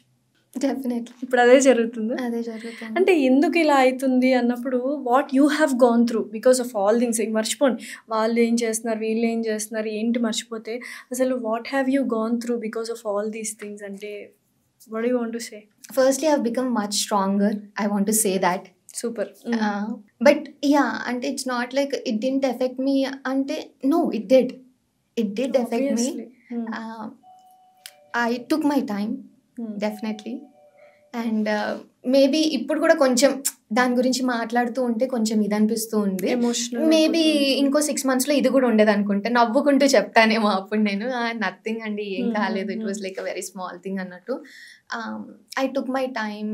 డెఫినెట్లీ ఇప్పుడు అదే జరుగుతుంది. అదే జరుగుతుంది. అంటే ఎందుకు ఇలా అవుతుంది అన్నప్పుడు what you have gone through because of all things. మర్చిపోండి వాళ్ళు ఏం చేస్తున్నారు, వీళ్ళు ఏం చేస్తున్నారు, ఏంటి మర్చిపోతే అసలు what have you gone through because of all these things అంటే what you want to say? Firstly I have become much stronger, I want to say that. Super. But yeah, అంటే it's not like it didn't affect me అంటే, no it did affect me. I took my time definitely. And maybe ఇప్పుడు కూడా కొంచెం దాని గురించి మాట్లాడుతూ ఉంటే కొంచెం ఇది అనిపిస్తూ ఉంది. మేబీ ఇంకో 6 monthsలో ఇది కూడా ఉండదు అనుకుంటా, నవ్వుకుంటూ చెప్తానేమో అప్పుడు నేను నథింగ్ అండి, ఏం కాలేదు, it was like a very small thing అన్నట్టు. I took my time,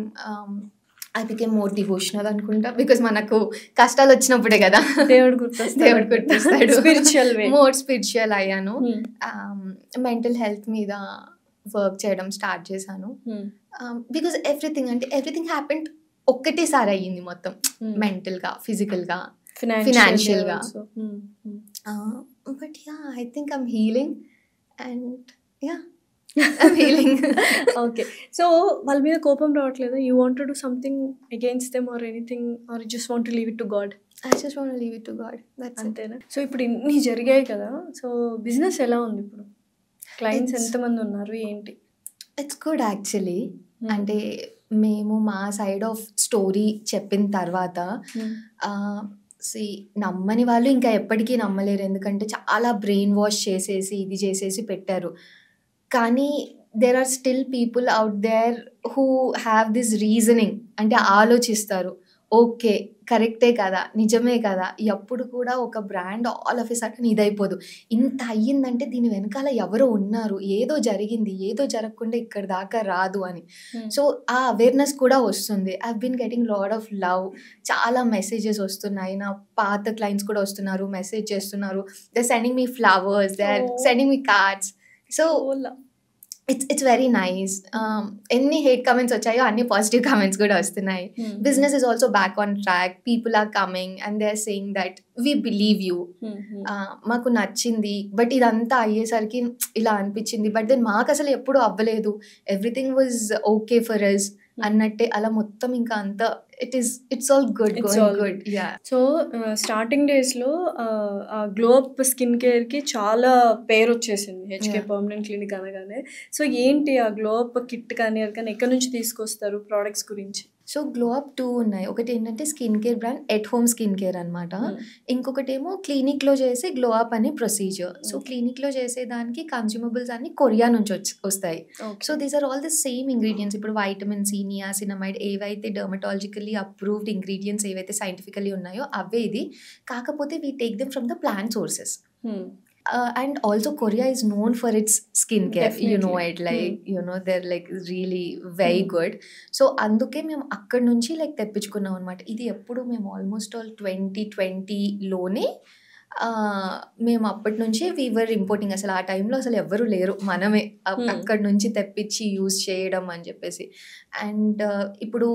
I became more devotional అనుకుంటా, బికాస్ మనకు కష్టాలు వచ్చినప్పుడే కదా దేవుడు గుర్తొస్తాడు. స్పిరిచువల్ వే, మోర్ స్పిరిచువల్ అయ్యాను. మెంటల్ హెల్త్ మీద వర్క్ చేయడం స్టార్ట్ చేశాను. బికాస్ ఎవ్రీథింగ్ హ్యాపెండ్ ఒక్కటేసారి అయ్యింది మొత్తం, మెంటల్గా, ఫిజికల్గా, ఫినాన్షియల్గా. But yeah, I think I'm healing and yeah I'm healing. Okay, so వాళ్ళ మీద కోపం రావట్లేదు? You want to do something against them or anything, or you just want to leave it to God? I just want to leave it to God. That's అంతేనా? సో ఇప్పుడు ఇన్ని జరిగాయి కదా, సో బిజినెస్ ఎలా ఉంది ఇప్పుడు? క్లయింట్స్ ఎంతమంది ఉన్నారు, ఏంటి? It's good actually. అంటే మేము మా సైడ్ ఆఫ్ స్టోరీ చెప్పిన తర్వాత నమ్మని వాళ్ళు ఇంకా ఎప్పటికీ నమ్మలేరు, ఎందుకంటే చాలా బ్రెయిన్ వాష్ చేసేసి ఇది చేసేసి పెట్టారు. కానీ there are still people out there who have this reasoning, అంటే ఆలోచిస్తారు, ఓకే కరెక్టే కదా, నిజమే కదా, ఎప్పుడు కూడా ఒక brand all of a sudden ఇదైపోదు. ఇంత అయ్యిందంటే దీని వెనకాల ఎవరో ఉన్నారు, ఏదో జరిగింది, ఏదో జరగకుండా ఇక్కడ దాకా రాదు అని. సో ఆ అవేర్నెస్ కూడా వస్తుంది. I been getting lot of love, చాలా మెసేజెస్ వస్తున్నాయి. నా పాత క్లయింట్స్ కూడా వస్తున్నారు, మెసేజ్ చేస్తున్నారు, they are sending me flowers, they are sending me cards. So it's very nice. ఎన్ని హేట్ కమెంట్స్ వచ్చాయో అన్ని పాజిటివ్ కమెంట్స్ కూడా వస్తున్నాయి. Business is also back on track, people are coming and they are saying that we believe you, మాకు నచ్చింది, బట్ ఇదంతా అయ్యేసరికి ఇలా అనిపించింది, బట్ దెన్ మాకు అసలు ఎప్పుడు అవ్వలేదు, everything was okay for us అన్నట్టే. అలా మొత్తం ఇంకా అంతా it's all good, good. Yeah. So starting డేస్లో గ్లో అప్ స్కిన్ కేర్కి చాలా పేరు వచ్చేసింది, హెచ్కే పర్మనెంట్ క్లినిక్ అనగానే. సో ఏంటి ఆ గ్లో అప్ కిట్ కానీ అది కానీ ఎక్కడి నుంచి తీసుకొస్తారు ప్రోడక్ట్స్ గురించి? సో గ్లో అప్ 2 ఉన్నాయి. ఒకటి ఏంటంటే skin care brand at home skin care అనమాట. ఇంకొకటి ఏమో క్లినిక్లో చేసే గ్లో అప్ అనే ప్రొసీజర్. సో క్లినిక్లో చేసేదానికి కన్స్యూమబుల్స్ అన్ని కొరియా నుంచి వస్తాయి. So these are all the same ingredients. ఇప్పుడు వైటమిన్ సి, నియాసినమైడ్, ఏవైతే డర్మటాలజికల్లీ అప్రూవ్డ్ ఇంగ్రీడియంట్స్ ఏవైతే సైంటిఫికల్లీ ఉన్నాయో అవే ఇది. కాకపోతే we take them from the plant sources. And also Korea is known for its skincare. Definitely. You know it, like you know they're like really very good. So అందుకే మేము అక్కడ నుంచి లైక్ తెప్పించుకున్నాం అనమాట. ఇది ఎప్పుడు మేము ఆల్మోస్ట్ ఆల్ 2020లోనే మేము అప్పటి నుంచి వీవర్ ఇంపోర్టింగ్. అసలు ఆ టైంలో అసలు ఎవరు లేరు, మనమే అక్కడి నుంచి తెప్పించి యూజ్ చేయడం అని చెప్పేసి. అండ్ ఇప్పుడు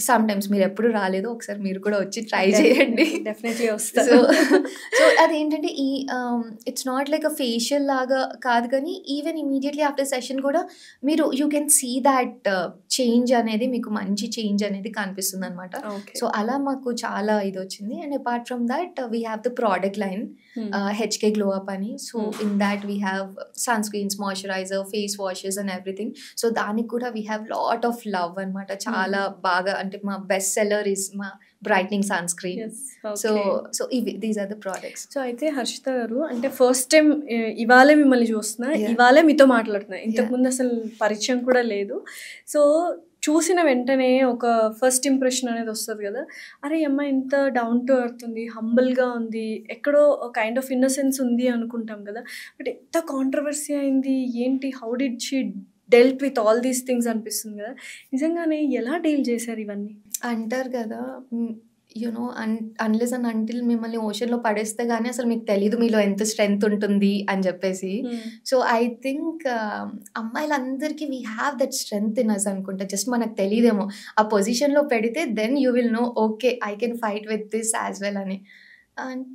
సమ్ టైమ్స్ మీరు ఎప్పుడు రాలేదు, ఒకసారి మీరు కూడా వచ్చి ట్రై చేయండి, డెఫినెట్లీ వస్తారు. సో అదేంటంటే ఈ it's not like a facial లాగా కాదు, కానీ ఈవెన్ ఇమీడియట్లీ ఆఫ్టర్ సెషన్ కూడా మీరు you can see that change అనేది, మీకు మంచి చేంజ్ అనేది కనిపిస్తుంది అనమాట. సో అలా మాకు చాలా ఇది వచ్చింది. And apart from that we have the product line HK glow up అని. So in that we have sunscreens, moisturiser, face washes and everything. So దానికి కూడా we have lot of love అనమాట. చాలా బాగా, అంటే మా బెస్ట్ సెల్లర్ ఇస్ మా brightening sunscreen. So these are the products. So అయితే హర్షిత గారు, అంటే ఫస్ట్ టైం ఇవాళే మిమ్మల్ని చూస్తున్నా, ఇవాళే మీతో మాట్లాడుతున్నా, ఇంతకుముందు అసలు పరిచయం కూడా లేదు. సో చూసిన వెంటనే ఒక ఫస్ట్ ఇంప్రెషన్ అనేది వస్తుంది కదా, అరే అమ్మ ఇంత డౌన్ టు ఎర్త్ ఉంది, హంబుల్గా ఉంది, ఎక్కడో కైండ్ ఆఫ్ ఇన్నోసెన్స్ ఉంది అనుకుంటాం కదా, బట్ ఎంత కాంట్రవర్సీ అయింది ఏంటి, how did she dealt with all these things అనిపిస్తుంది కదా. నిజంగానే ఎలా డీల్ చేశారు ఇవన్నీ? అంటారు కదా, యునో అన్లెస్ అండ్ అంటిల్ మిమ్మల్ని ఓషన్లో పడేస్తే కానీ అసలు మీకు తెలీదు మీలో ఎంత స్ట్రెంగ్త్ ఉంటుంది అని చెప్పేసి. సో ఐ థింక్ అమ్మాయిలందరికీ we have that strength in us అనుకుంటా, జస్ట్ మనకు తెలియదేమో. ఆ పొజిషన్లో పెడితే then you will know, okay I can fight with this as well అని.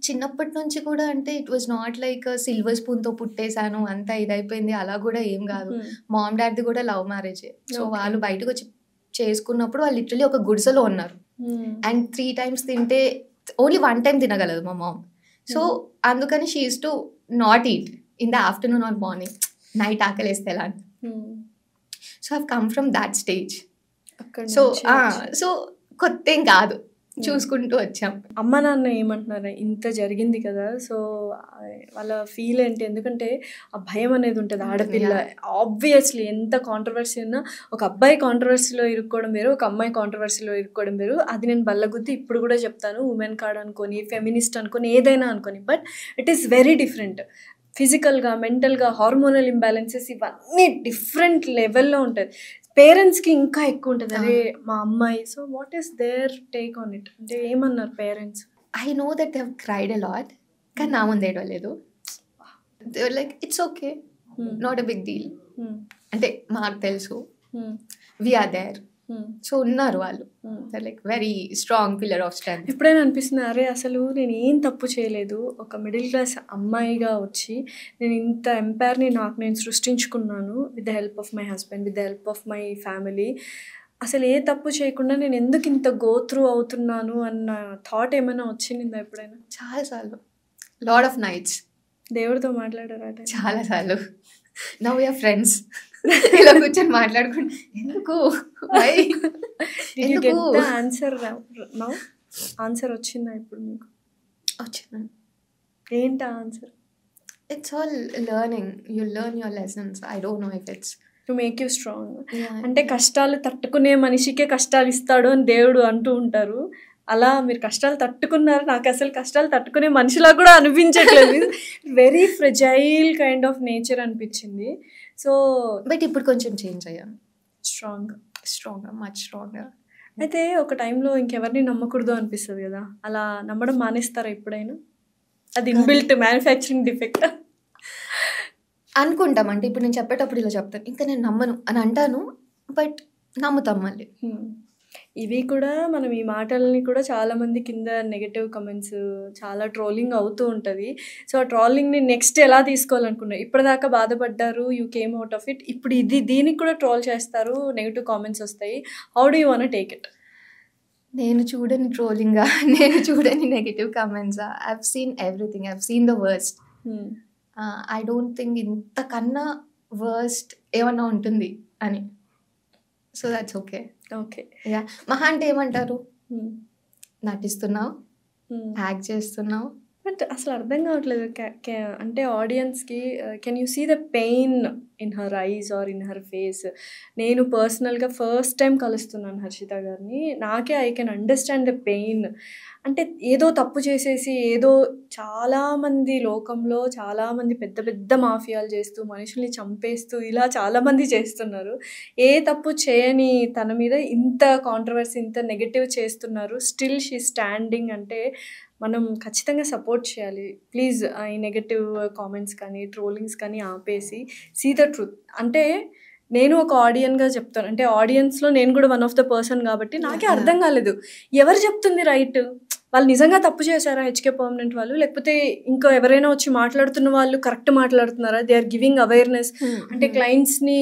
చిన్నప్పటి నుంచి కూడా అంటే it was not like silver స్పూన్తో పుట్టేశాను అంతా ఇదైపోయింది అలా కూడా ఏం కాదు. మామ్ డాడ్ది కూడా లవ్ మ్యారేజే. సో వాళ్ళు బయటకు వచ్చి చేసుకున్నప్పుడు వాళ్ళు లిటరలీ ఒక గుడిసెలో ఉన్నారు. అండ్ 3 times తింటే ఓన్లీ 1 time తినగలదు మా మామ్. సో అందుకని she uses to not eat in the afternoon or morning, night ఆకలేస్తే ఎలా. So I've come from that stage. So కొత్త ఏం కాదు, చూసుకుంటూ వచ్చాం. అమ్మ నాన్న ఏమంటున్నారు ఇంత జరిగింది కదా, సో వాళ్ళ ఫీల్ ఏంటి? ఎందుకంటే ఆ భయం అనేది ఉంటుంది ఆడపిల్ల. ఆబ్వియస్లీ ఎంత కాంట్రవర్సీ ఉన్నా ఒక అబ్బాయి కాంట్రవర్సీలో ఇరుక్కోవడం వేరు, ఒక అమ్మాయి కాంట్రవర్సీలో ఇరుక్కోవడం వేరు. అది నేను బల్లగుద్ది ఇప్పుడు కూడా చెప్తాను. ఉమెన్ కార్డ్ అనుకొని, ఫెమినిస్ట్ అనుకొని, ఏదైనా అనుకొని, but it is very different. ఫిజికల్గా, మెంటల్గా, హార్మోనల్ ఇంబ్యాలెన్సెస్ ఇవన్నీ డిఫరెంట్ లెవెల్లో ఉంటుంది. పేరెంట్స్కి ఇంకా ఎక్కువ ఉంటుంది, అదే మా అమ్మాయి. So what is there take on it? అంటే ఏమన్నారు parents? I know that they have cried a lot, కానీ నా ముందు ఏడవలేదు. They were like it's okay, not a big deal. అంటే మాకు తెలుసు, వీఆర్ దేర్. సో ఉన్నారు వాళ్ళు, like very strong pillar of strength. ఎప్పుడైనా అనిపిస్తుంది అరే అసలు నేను ఏం తప్పు చేయలేదు, ఒక మిడిల్ క్లాస్ అమ్మాయిగా వచ్చి నేను ఇంత ఎంపైర్ని నాకు నేను సృష్టించుకున్నాను with the help of my husband, with the help of my family, అసలు ఏ తప్పు చేయకుండా నేను ఎందుకు ఇంత గో త్రూ అవుతున్నాను అన్న థాట్ ఏమైనా వచ్చిందా ఎప్పుడైనా? చాలాసార్లు, లాట్ ఆఫ్ నైట్స్. దేవుడితో మాట్లాడారా? చాలాసార్లు. Now we are friends. ఇలా కూర్చొని మాట్లాడుకుంటూ ఎందుకు ఆన్సర్ వచ్చిందా ఇప్పుడు మీకు? వచ్చిందండి. ఏంటి answer? It's all learning. You learn your lessons. I don't no if it's to make you strong. అంటే కష్టాలు తట్టుకునే మనిషికే కష్టాలు ఇస్తాడు అని దేవుడు అంటూ ఉంటారు. అలా మీరు కష్టాలు తట్టుకున్నారు. నాకు అసలు కష్టాలు తట్టుకునే మనిషిలా కూడా అనిపించట్లేదు. Very fragile kind of nature అనిపించింది. సో బట్ ఇప్పుడు కొంచెం చేంజ్ అయ్యాను. Strong, much strong. అయితే ఒక టైంలో ఇంకెవరిని నమ్మకూడదు అనిపిస్తుంది కదా, అలా నమ్మడం మానేస్తారా ఎప్పుడైనా? అది ఇన్బిల్ట్ మ్యానుఫ్యాక్చరింగ్ డిఫెక్ట్ అనుకుంటాం. అంటే ఇప్పుడు నేను చెప్పేటప్పుడు ఇలా చెప్తాను, ఇంకా నేను నమ్మను అని అంటాను, బట్ నమ్ముతాం మళ్ళీ. ఇవి కూడా మనం ఈ మాటలని కూడా చాలామంది కింద నెగటివ్ కమెంట్స్, చాలా ట్రోలింగ్ అవుతూ ఉంటుంది. సో ఆ ట్రోలింగ్ని నెక్స్ట్ ఎలా తీసుకోవాలనుకున్నారు? ఇప్పటిదాకా బాధపడ్డారు, you came out of it. ఇప్పుడు దీనికి కూడా ట్రోల్ చేస్తారు, నెగటివ్ కామెంట్స్ వస్తాయి. How do you want to take it? నేను చూడని ట్రోలింగా, నేను చూడని నెగటివ్ కామెంట్సా? I've seen everything. I've seen the worst. I don't think ఇంతకన్నా వర్స్ట్ ఏమన్నా ఉంటుంది అని. So that's okay. యా, మహా అంటే ఏమంటారు, నటిస్తున్నావు, యాక్ట్ చేస్తున్నావు. బట్ అసలు అర్థం కావట్లేదు అంటే ఆడియన్స్కి, can you see the pain in her eyes or in her face? నేను పర్సనల్గా ఫస్ట్ టైం కలుస్తున్నాను హర్షిత గారిని. నాకే I can understand the pain. అంటే ఏదో తప్పు చేసేసి, ఏదో చాలామంది లోకంలో చాలామంది పెద్ద పెద్ద మాఫియాలు చేస్తూ, మనుషుల్ని చంపేస్తూ, ఇలా చాలామంది చేస్తున్నారు. ఏ తప్పు చేయని తన మీద ఇంత కాంట్రవర్సీ, ఇంత నెగటివ్ చేస్తున్నారు. Still she standing. అంటే మనం ఖచ్చితంగా సపోర్ట్ చేయాలి. ప్లీజ్ ఈ నెగటివ్ కామెంట్స్ కానీ, ట్రోలింగ్స్ కానీ ఆపేసి సీ ద ట్రూత్. అంటే నేను ఒక ఆడియన్గా చెప్తాను, అంటే ఆడియన్స్లో నేను కూడా వన్ ఆఫ్ ద పర్సన్ కాబట్టి నాకే అర్థం కాలేదు ఎవరు చెప్తుంది రైట్. వాళ్ళు నిజంగా తప్పు చేశారా హెచ్కే పర్మనెంట్ వాళ్ళు, లేకపోతే ఇంకా ఎవరైనా వచ్చి మాట్లాడుతున్న వాళ్ళు కరెక్ట్ మాట్లాడుతున్నారా? దే ఆర్ గివింగ్ అవేర్నెస్, అంటే క్లయింట్స్ని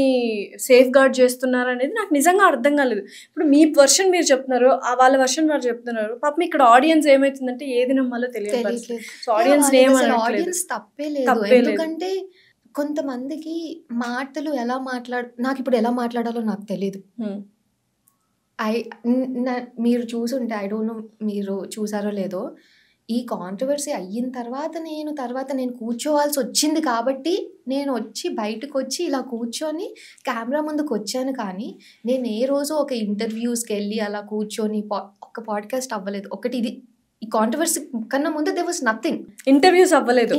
సేఫ్ గార్డ్ చేస్తున్నారా అనేది నాకు నిజంగా అర్థం కాలేదు. ఇప్పుడు మీ వర్షన్ మీరు చెప్తున్నారు, వాళ్ళ వర్షన్ వాళ్ళు చెప్తున్నారు. పాపం ఇక్కడ ఆడియన్స్ ఏమవుతుందంటే ఏది నమ్మాలో తెలియదు. సో ఆడియన్స్ తప్పే లేదు, ఎందుకంటే కొంతమందికి మాటలు నాకు ఇప్పుడు ఎలా మాట్లాడాలో నాకు తెలీదు. మీరు చూసుంటే, ఐ డోంట్ నో మీరు చూసారో లేదో, ఈ కాంట్రవర్సీ అయిన తర్వాత నేను కూర్చోవాల్సి వచ్చింది కాబట్టి నేను బయటకు వచ్చి ఇలా కూర్చొని కెమెరా ముందుకు వచ్చాను. కానీ నేను ఏ రోజు ఒక ఇంటర్వ్యూస్కి వెళ్ళి అలా కూర్చొని ఒక పాడ్కాస్ట్ అవ్వలేదు. ఒకటి ఇది, ఈ కాంట్రవర్సీ కన్నా ముందు దేర్ వాస్ నథింగ్. ఇంటర్వ్యూస్ అవ్వలేదు,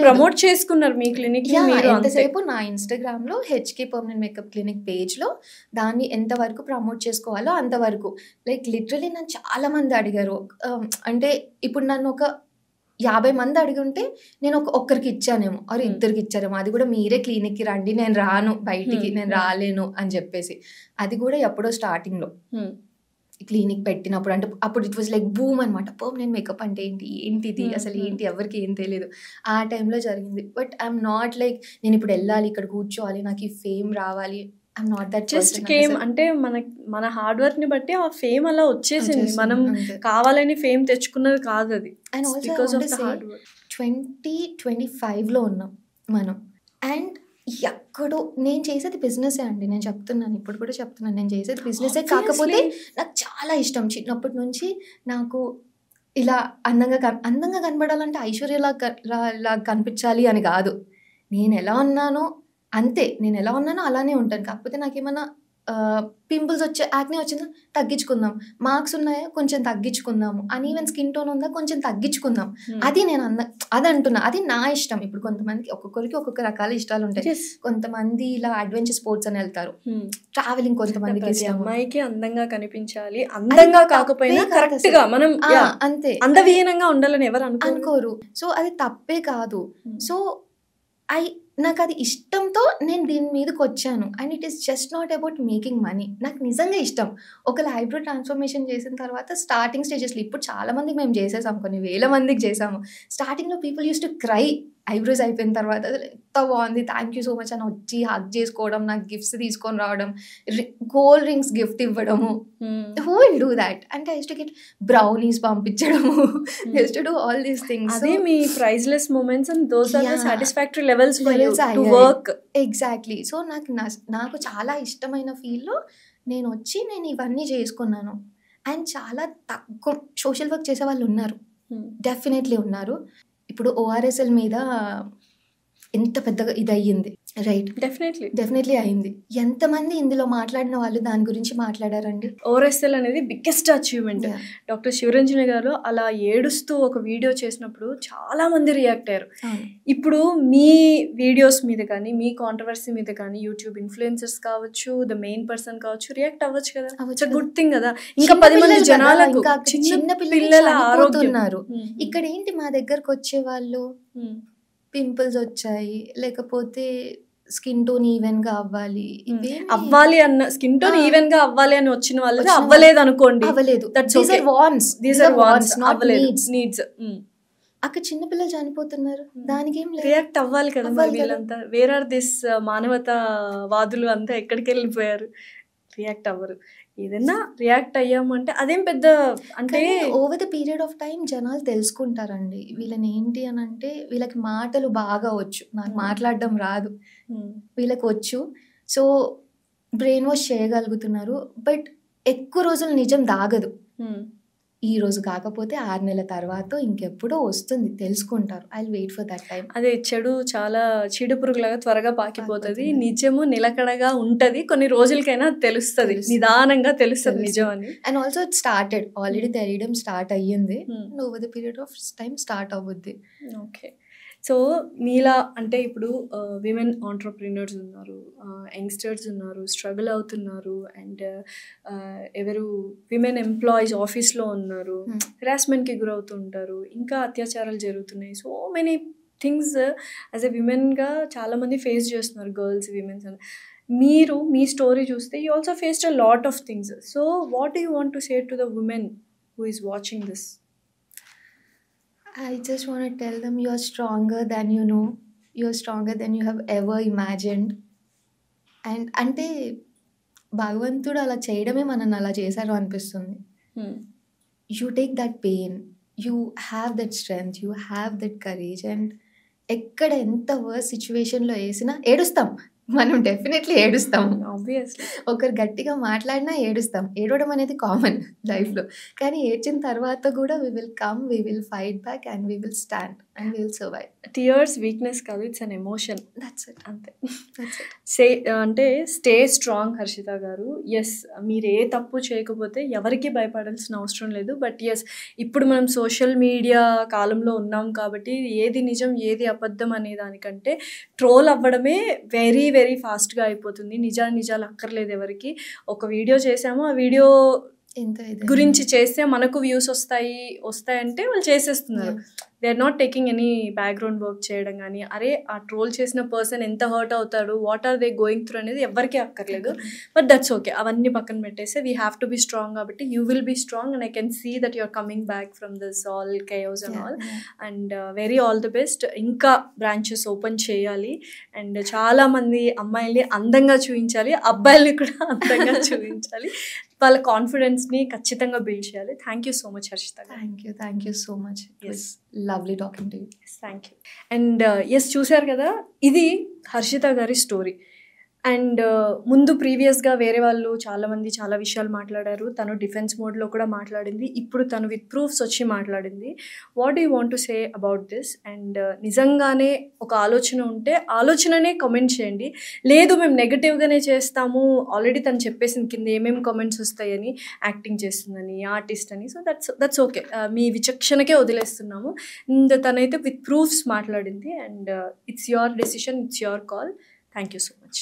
ప్రమోట్ చేసుకున్నారు మీ క్లినిక్. ఎంతసేపు నా ఇన్స్టాగ్రామ్లో హెచ్కే పర్మనెంట్ మేకప్ క్లినిక్ పేజ్లో దాన్ని ఎంతవరకు ప్రమోట్ చేసుకోవాలో అంతవరకు. లైక్ లిటరలీ నన్ను చాలా మంది అడిగారు. అంటే ఇప్పుడు నన్ను ఒక 50 మంది అడిగి ఉంటే నేను ఒక్కరికి ఇచ్చానేమో, ఆరు ఇద్దరికి ఇచ్చారేమో. అది కూడా మీరే క్లినిక్కి రండి, నేను రాను బయటికి, నేను రాలేను అని చెప్పేసి. అది కూడా ఎప్పుడో స్టార్టింగ్లో. క్లినిక్ పెట్టినప్పుడు, అంటే అప్పుడు ఇట్ వాజ్ లైక్ బూమ్ అనమాట. పర్మనెంట్ మేకప్ అంటే ఏంటిది అసలు ఏంటి, ఎవరికి ఏం తెలియదు. ఆ టైంలో జరిగింది. బట్ ఐఎమ్ నాట్ లైక్ నేను ఇప్పుడు వెళ్ళాలి, ఇక్కడ కూర్చోవాలి, నాకు ఈ ఫేమ్ రావాలి. I'm not that just came. అంటే మన హార్డ్ వర్క్ ని బట్టి ఆ ఫేమ్ అలా వచ్చేసింది. మనం కావాలని ఫేమ్ తెచ్చుకున్నది కాదు అది. అండ్ ఆల్సో 2025లో ఉన్నాం మనం. అండ్ ఎక్కడో నేను చేసేది బిజినెసే అండి, నేను చెప్తున్నాను, ఇప్పుడు కూడా చెప్తున్నాను, నేను చేసేది బిజినెసే. కాకపోతే నాకు చాలా ఇష్టం చిన్నప్పటి నుంచి. నాకు ఇలా అందంగా కనబడాలంటే ఐశ్వర్యలా కనిపించాలి అని కాదు. నేను ఎలా ఉన్నానో అంతే, నేను ఎలా ఉన్నానో అలానే ఉంటాను. కాకపోతే నాకేమన్నా పింపుల్స్ వచ్చే, యాక్నే వచ్చిందా తగ్గించుకుందాం, మార్క్స్ ఉన్నాయా కొంచెం తగ్గించుకుందాము, అన్ఈవెన్ స్కిన్ టోన్ ఉందా కొంచెం తగ్గించుకుందాం. అది నేను అది అంటున్నా, అది నా ఇష్టం. ఇప్పుడు కొంతమందికి ఒక్కొక్కరికి ఒక్కొక్క రకాల ఇష్టాలు ఉంటాయి. కొంతమంది ఇలా అడ్వెంచర్ స్పోర్ట్స్ అని వెళ్తారు, ట్రావెలింగ్ కొంతమందికి ఇష్టం. అమ్మాయికి అందంగా కనిపించాలి, అందంగా కాకపోయినా కరెక్ట్ గా మనం అంతే అందవిహీనంగా ఉండాలని ఎవరు అనుకోరు. సో అది తప్పే కాదు. సో నాకు అది ఇష్టంతో నేను దీని మీదకి వచ్చాను. And it is just not about making money. నాకు నిజంగా ఇష్టం. ఒకవేళ ఐబ్రో ట్రాన్స్ఫర్మేషన్ చేసిన తర్వాత స్టార్టింగ్ స్టేజెస్లో, ఇప్పుడు చాలా మందికి మేము చేసేసాము, కొన్ని వేల మందికి చేసాము. స్టార్టింగ్లో people use to cry eyebrows అయిపోయిన తర్వాత, ఎంత బాగుంది, థ్యాంక్ యూ సో మచ్ అని వచ్చి హగ్ చేసుకోవడం, నాకు గిఫ్ట్స్ తీసుకొని రావడం, గోల్డ్ రింగ్స్ గిఫ్ట్ ఇవ్వడము. Who will do that? అంటే I uses to get brownies పంపించడము, I uses to do all these things. అదే మీ priceless moments and those are the satisfactory levels for you to work. Exactly. So నాకు చాలా ఇష్టమైన ఫీల్డ్లో నేను వచ్చి నేను ఇవన్నీ చేసుకున్నాను. అండ్ చాలా తక్కువ సోషల్ వర్క్ చేసే వాళ్ళు ఉన్నారు, డెఫినెట్లీ ఉన్నారు. ఇప్పుడు ఓఆర్ఎస్ఎల్ మీద ఎంత పెద్దగా ఇది అయ్యింది, రైట్? డెఫినెట్లీ అయింది. ఎంతమంది ఇందులో మాట్లాడిన వాళ్ళు దాని గురించి మాట్లాడారండి. ఓఆర్ఎస్ఎల్ అనేది బిగ్గెస్ట్ అచీవ్మెంట్. డాక్టర్ శివరంజని గారు అలా ఏడుస్తూ ఒక వీడియో చేసినప్పుడు చాలా మంది రియాక్ట్ అయ్యారు. ఇప్పుడు మీ వీడియోస్ మీద కానీ, మీ కాంట్రవర్సీ మీద కానీ యూట్యూబ్ ఇన్ఫ్లుయెన్సర్స్ కావచ్చు, ద మెయిన్ పర్సన్ కావచ్చు, రియాక్ట్ అవ్వచ్చు కదా. ఇట్స్ గుడ్ థింగ్ కదా. ఇంకా 10 మంది జనాలకు, చిన్న పిల్లల ఆరోగ్యం. ఇక్కడ ఏంటి, మా దగ్గరకు వచ్చే వాళ్ళు పింపుల్స్ వచ్చాయి, లేకపోతే స్కిన్ టోన్ ఈవెన్ గా అవ్వాలి అన్న, స్కిన్ టోన్ ఈవెన్ గా అవ్వాలి అని వచ్చిన వాళ్ళు అవ్వలేదు అనుకోండి, అవ్వలేదు. నీడ్స్. అక్కడ చిన్నపిల్లలు చనిపోతున్నారు, దానికి ఏం రియాక్ట్ అవ్వాలి కదా. వీళ్ళంతా వేర్ ఆర్ దిస్ మానవతా వాదులు అంతా ఎక్కడికి వెళ్ళిపోయారు? రియాక్ట్ అవ్వరు. ఏదైనా రియాక్ట్ అయ్యామంటే అదేం పెద్ద, అంటే over the period of time జనాలు తెలుసుకుంటారండి వీళ్ళని. ఏంటి అని అంటే వీళ్ళకి మాటలు బాగా వచ్చు, నాకు మాట్లాడడం రాదు, వీళ్ళకి వచ్చు. సో బ్రెయిన్ వాష్ చేయగలుగుతున్నారు. బట్ ఎక్కువ రోజులు నిజం దాగదు. ఈ రోజు కాకపోతే 6 నెలల తర్వాత ఇంకెప్పుడో వస్తుంది, తెలుసుకుంటారు. I will wait for that time. అదే చెడు చాలా చీడ పురుగులాగా త్వరగా పాకిపోతుంది, నిజము నిలకడగా ఉంటది, కొన్ని రోజులకైనా తెలుస్తుంది, నిదానంగా తెలుస్తుంది నిజం అని. And also it started, already తెలియడం స్టార్ట్ అయ్యింది. Over the period of time start అవుద్ది. ఓకే. సో మీలా అంటే ఇప్పుడు విమెన్ ఆంటర్ప్రినర్స్ ఉన్నారు, యంగ్స్టర్స్ ఉన్నారు, స్ట్రగుల్ అవుతున్నారు, అండ్ ఎవరు విమెన్ ఎంప్లాయీస్ ఆఫీస్లో ఉన్నారు, హెరాస్మెంట్కి గురవుతుంటారు, ఇంకా అత్యాచారాలు జరుగుతున్నాయి. So many things as a విమెన్గా చాలామంది ఫేస్ చేస్తున్నారు, గర్ల్స్, విమెన్స్ అని. మీరు మీ స్టోరీ చూస్తే you also faced a lot of things. So what do you want to say to the women who is watching this? I just want to tell them you are stronger than you know. You are stronger than you have ever imagined. And అంటే భగవంతుడు అలా చేయడమే మనల్ని అలా చేశారు అనిపిస్తుంది. You take that pain, you have that strength, you have that courage. And ఎక్కడ ఎంత వర్స్ సిచ్యువేషన్లో వేసినా ఏడుస్తాం మనం, డెఫినెట్లీ ఏడుస్తాం. ఆబ్వియస్లీ ఒకరు గట్టిగా మాట్లాడినా ఏడుస్తాం, ఏడవడం అనేది కామన్ లైఫ్లో. కానీ ఏడ్చిన తర్వాత కూడా we will come, we will fight back and we will stand and we will survive. Tears weakness కాదు, it's an emotion. That's it, అంతే. అంటే స్టే స్ట్రాంగ్ హర్షిత గారు. ఎస్, మీరు ఏ తప్పు చేయకపోతే ఎవరికి భయపడాల్సిన అవసరం లేదు. బట్ ఎస్, ఇప్పుడు మనం సోషల్ మీడియా కాలంలో ఉన్నాం కాబట్టి ఏది నిజం ఏది అబద్ధం అనే దానికంటే ట్రోల్ అవ్వడమే వెరీ వెరీ ఫాస్ట్గా అయిపోతుంది. నిజాలు అక్కర్లేదు ఎవరికి. ఒక వీడియో చేసాము, ఆ వీడియో గురించి చేస్తే మనకు వ్యూస్ వస్తాయంటే వాళ్ళు చేసేస్తున్నారు. They are not taking any background work చేయడం కానీ, అరే ఆ ట్రోల్ చేసిన పర్సన్ ఎంత హర్ట్ అవుతాడు, what are they going through అనేది ఎవరికీ అక్కర్లేదు. బట్ దట్స్ ఓకే, అవన్నీ పక్కన పెట్టేసి we have to be strong. కాబట్టి you will be strong and I can see that you're coming back from this all chaos and all. And very all the best. ఇంకా బ్రాంచెస్ ఓపెన్ చేయాలి అండ్ చాలామంది అమ్మాయిల్ని అందంగా చూపించాలి, అబ్బాయిల్ని కూడా అందంగా చూపించాలి, వాళ్ళ కాన్ఫిడెన్స్ని ఖచ్చితంగా బిల్డ్ చేయాలి. Thank you so much Harshitha. Thank you so much. Lovely talking to you. Thank you. And yes, చూశారు కదా, ఇది హర్షిత గారి స్టోరీ. అండ్ ముందు ప్రీవియస్గా వేరే వాళ్ళు చాలామంది చాలా విషయాలు మాట్లాడారు. తను డిఫెన్స్ మోడ్లో కూడా మాట్లాడింది, ఇప్పుడు తను విత్ ప్రూఫ్స్ వచ్చి మాట్లాడింది. What do you want to say about this? And నిజంగానే ఒక ఆలోచన ఉంటే ఆలోచననే కామెంట్ చేయండి. లేదు మేము నెగటివ్గానే చేస్తాము, ఆల్రెడీ తను చెప్పేసింది కింద ఏమేమి కామెంట్స్ వస్తాయని, యాక్టింగ్ చేస్తుందని, ఆర్టిస్ట్ అని. సో దట్స్ ఓకే, మీ విచక్షణకే వదిలేస్తున్నాము. అండ్ తనైతే విత్ ప్రూఫ్స్ మాట్లాడింది. And it's your decision, it's your call. Thank you so much.